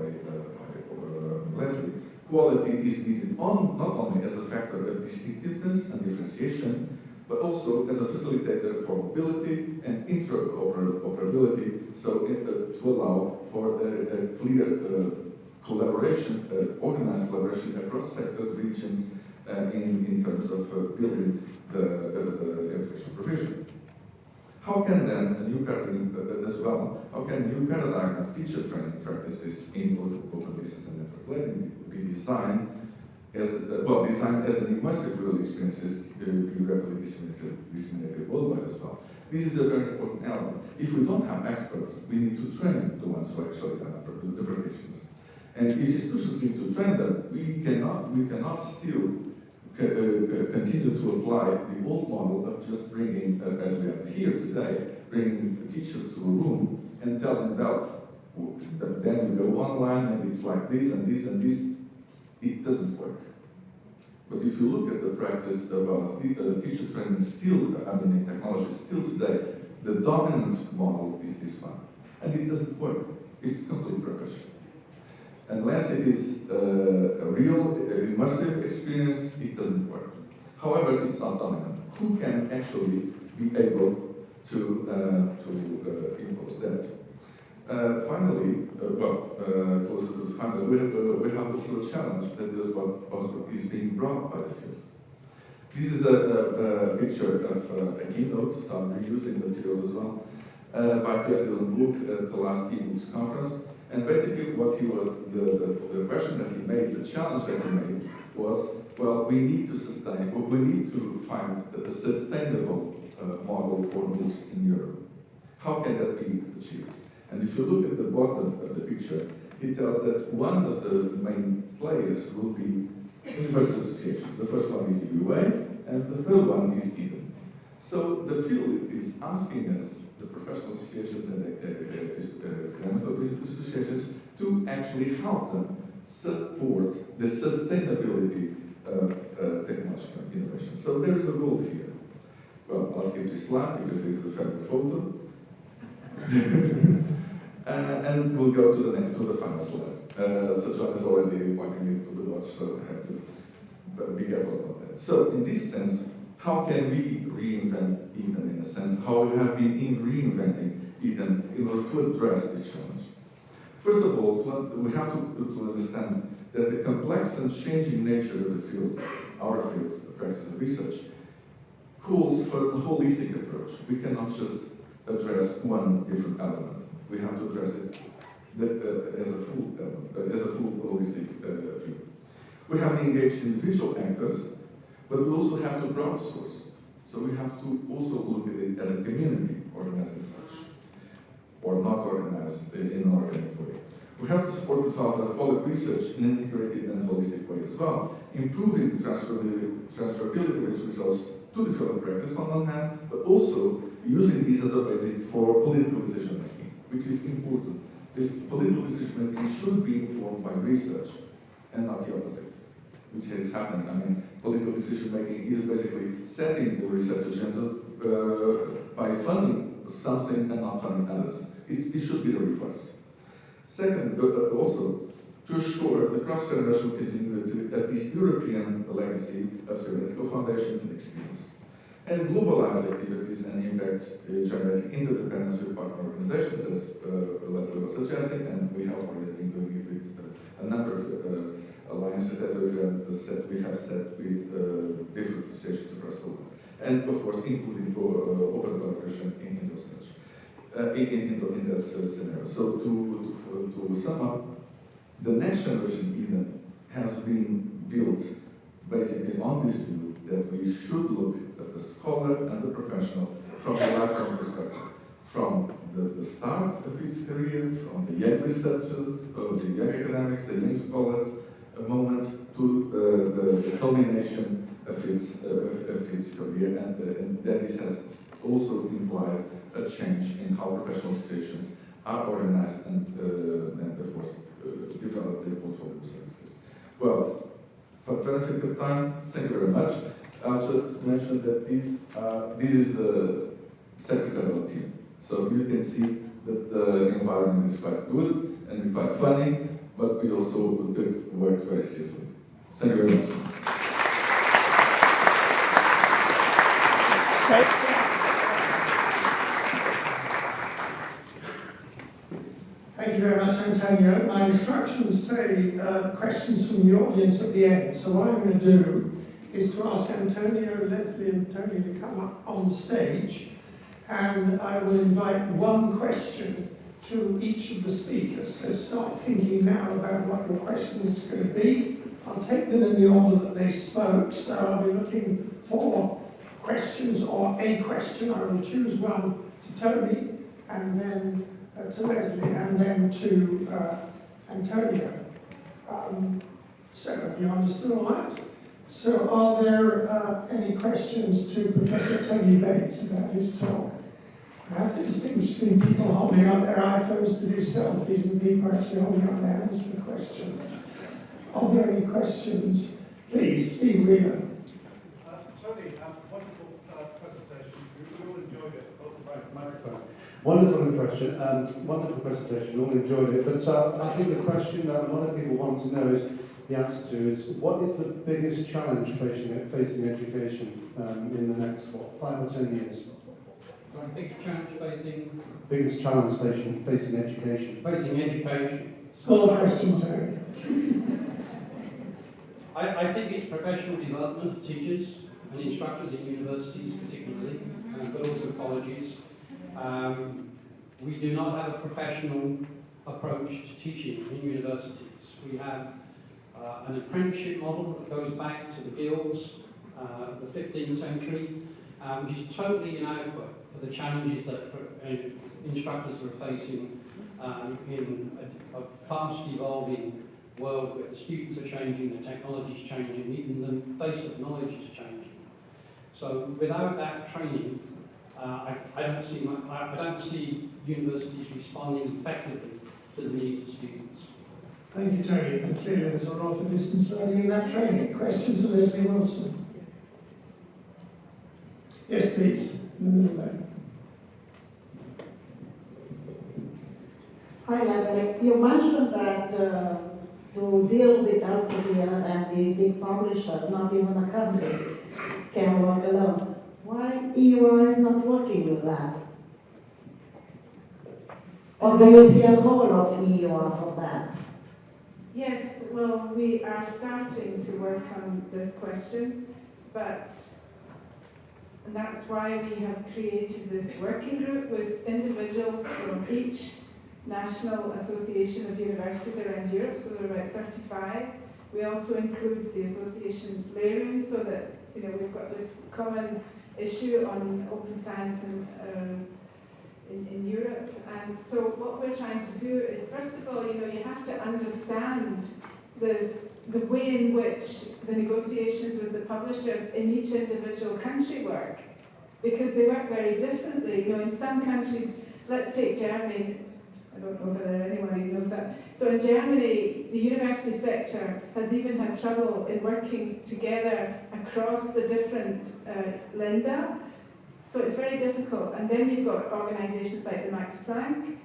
Leslie. Quality is needed not only as a factor of distinctiveness and differentiation, but also as a facilitator for mobility and interoperability, so to allow for a clear collaboration, organized collaboration across sectors, regions, in terms of building the education provision. How can then a new paradigm as well? How can a new paradigm of teacher training practices in open distance and network learning be designed as designed as an immersive real experiences be rapidly disseminated worldwide as well? This is a very important element. If we don't have experts, we need to train the ones who actually are the practitioners. And if institutions need to train them, we cannot still continue to apply the old model of just bringing, as we have here today, bringing teachers to a room and telling them, well, then you go online and it's like this and this and this. It doesn't work. But if you look at the practice of teacher training still, in technology still today, the dominant model is this one. And it doesn't work. It's complete rubbish. Unless it is a real immersive experience, it doesn't work. However, it's not dominant. Who can actually be able to impose that? Finally, closer to the final, we have also a challenge that is what also is being brought by the field. This is a picture of a keynote, so I'm reusing material as well, by Pierre Dillon at the last eBooks conference. And basically what he was, the question that he made, the challenge that he made was, well, we need to find a sustainable model for books in Europe. How can that be achieved? And if you look at the bottom of the picture, it tells that one of the main players will be university associations. The first one is UA, and the third one is Eden. So the field is asking us, the professional associations and the academic associations, to actually help them support the sustainability of technological innovation. So there is a role here. Well, I'll skip this slide because this is a family photo. And we'll go to the final slide. So John is already pointing me to the watch, so I have to be careful about that. So in this sense, how can we reinvent Eden in a sense? How we have been reinventing Eden in order to address this challenge? First of all, we have to understand that the complex and changing nature of the field, our field, the practice and research, calls for a holistic approach. We cannot just address one different element. We have to address it as a full element, as a full holistic view. We have engaged individual actors, but we also have to crowdsource. So we have to also look at it as a community, organized as such, or not organized in an organic way. We have to support the development of research in an integrated and holistic way as well, improving transferability of its results to the field of practice on one hand, but also using this as a basis for political decision making, which is important. This political decision making should be informed by research and not the opposite, which is happening. I mean, political decision making is basically setting the research agenda by funding something and not funding others. It should be the reverse. Second, also, to assure the cross-generational continuity of this European legacy of theoretical foundations and experience, and globalized activities and impact generating interdependence with partner organizations, as Leslie was suggesting, and we have already been doing it with a number of alliances that we have set with different associations across the world, and of course, including open collaboration in those such. In that scenario. So to sum up, the next generation Eden has been built basically on this view that we should look at the scholar and the professional from a lifetime perspective. From the start of his career, from the young researchers, the young academics, the young scholars, a moment to the culmination of his career, and that this has also implied a change in how professional associations are organized and of course, develop their portfolio services. Well, for the benefit of time, thank you very much. I'll just mention that this is the secretarial team. So you can see that the environment is quite good and quite funny, but we also take work very seriously. Thank you very much. Thank you very much, Antonio. My instructions say questions from the audience at the end. So what I'm going to do is to ask Antonio, Leslie and Tony to come up on stage, and I will invite one question to each of the speakers. So start thinking now about what your question is going to be. I'll take them in the order that they spoke, so I'll be looking for questions or a question. I will choose one to Tony, and then to Leslie, and then to Antonio. So, you understood all that? So, are there any questions to Professor Tony Bates about his talk? I have to distinguish between people holding up their iPhones to do selfies and people actually holding up their hands for questions. Are there any questions? Please, Steve Wheeler. Tony, wonderful presentation. We all enjoyed it. Oh, right, microphone. Wonderful presentation. We all enjoyed it. But I think the question that a lot of people want to know is the answer to is what is the biggest challenge facing education in the next 5 or 10 years? Sorry, biggest challenge facing? Biggest challenge facing education. Facing education. Small question, Tony. I think it's professional development of teachers and instructors in universities particularly, but also colleges. We do not have a professional approach to teaching in universities. We have an apprenticeship model that goes back to the guilds, the 15th century, which is totally inadequate for the challenges that instructors are facing in a fast evolving world where the students are changing, the technology is changing, even the base of knowledge is changing. So without that training, I don't see universities responding effectively to the needs of students. Thank you, Tony. And clearly there's a role for distance learning in that training. Question to Leslie Wilson. Yes, please. In the middle there. Hi, Leslie. You mentioned that to deal with Elsevier and the big publisher, not even a country can work alone. Why EUR is not working with that? Or do you see a role of EUR for that? Yes, well, we are starting to work on this question, and that's why we have created this working group with individuals from each national association of universities around Europe, so there are about 35. We also include the association layering so that we've got this common issue on open science in Europe. And so what we're trying to do is, first of all, you have to understand the way in which the negotiations with the publishers in each individual country work, because they work very differently. In some countries, let's take Germany. I don't know whether anybody knows that. So in Germany, the university sector has even had trouble in working together across the different Länder. So it's very difficult. And then you've got organisations like the Max Planck,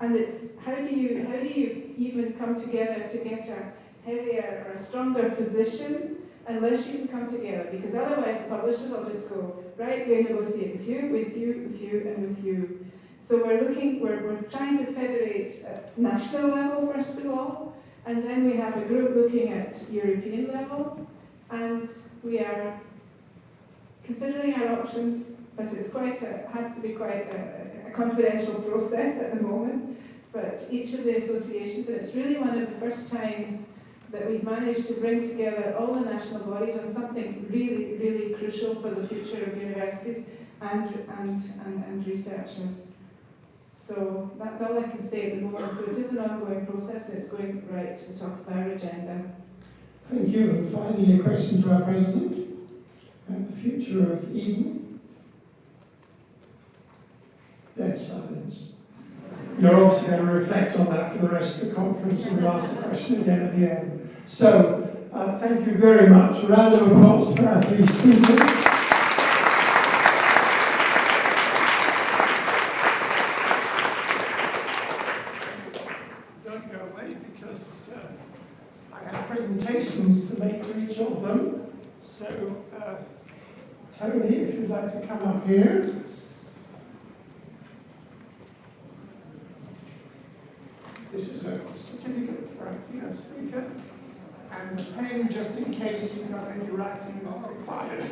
and it's how do you even come together to get a heavier or a stronger position unless you can come together, because otherwise the publishers will just go, right, we negotiate with you, and with you. So we're trying to federate at national level first of all, and then we have a group looking at European level, and we are considering our options, but has to be quite a confidential process at the moment. But each of the associations, and it's really one of the first times that we've managed to bring together all the national bodies on something really, really crucial for the future of universities, and researchers. So that's all I can say at the moment. So it is an ongoing process and it's going right to the top of our agenda. Thank you. And finally, a question to our President and the future of Eden. Dead silence. You're obviously going to reflect on that for the rest of the conference and we'll ask the question again at the end. So, thank you very much. A round of applause for our three speakers. Don't go away because I have presentations to make to each of them. So, Tony, if you'd like to come up here. This is a certificate for a keynote speaker, and a pen just in case you've got any writing not required.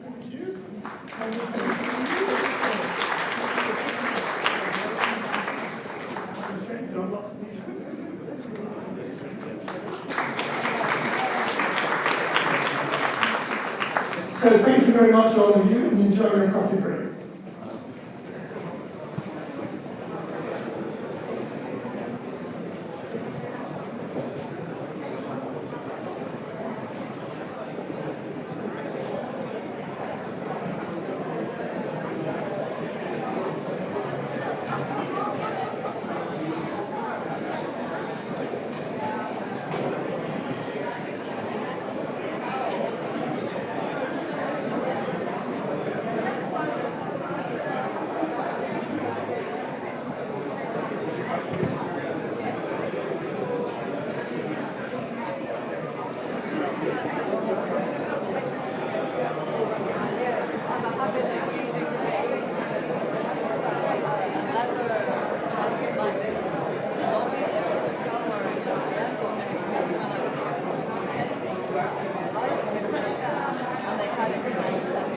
Thank you. So thank you very much, all of you, and enjoy your coffee break.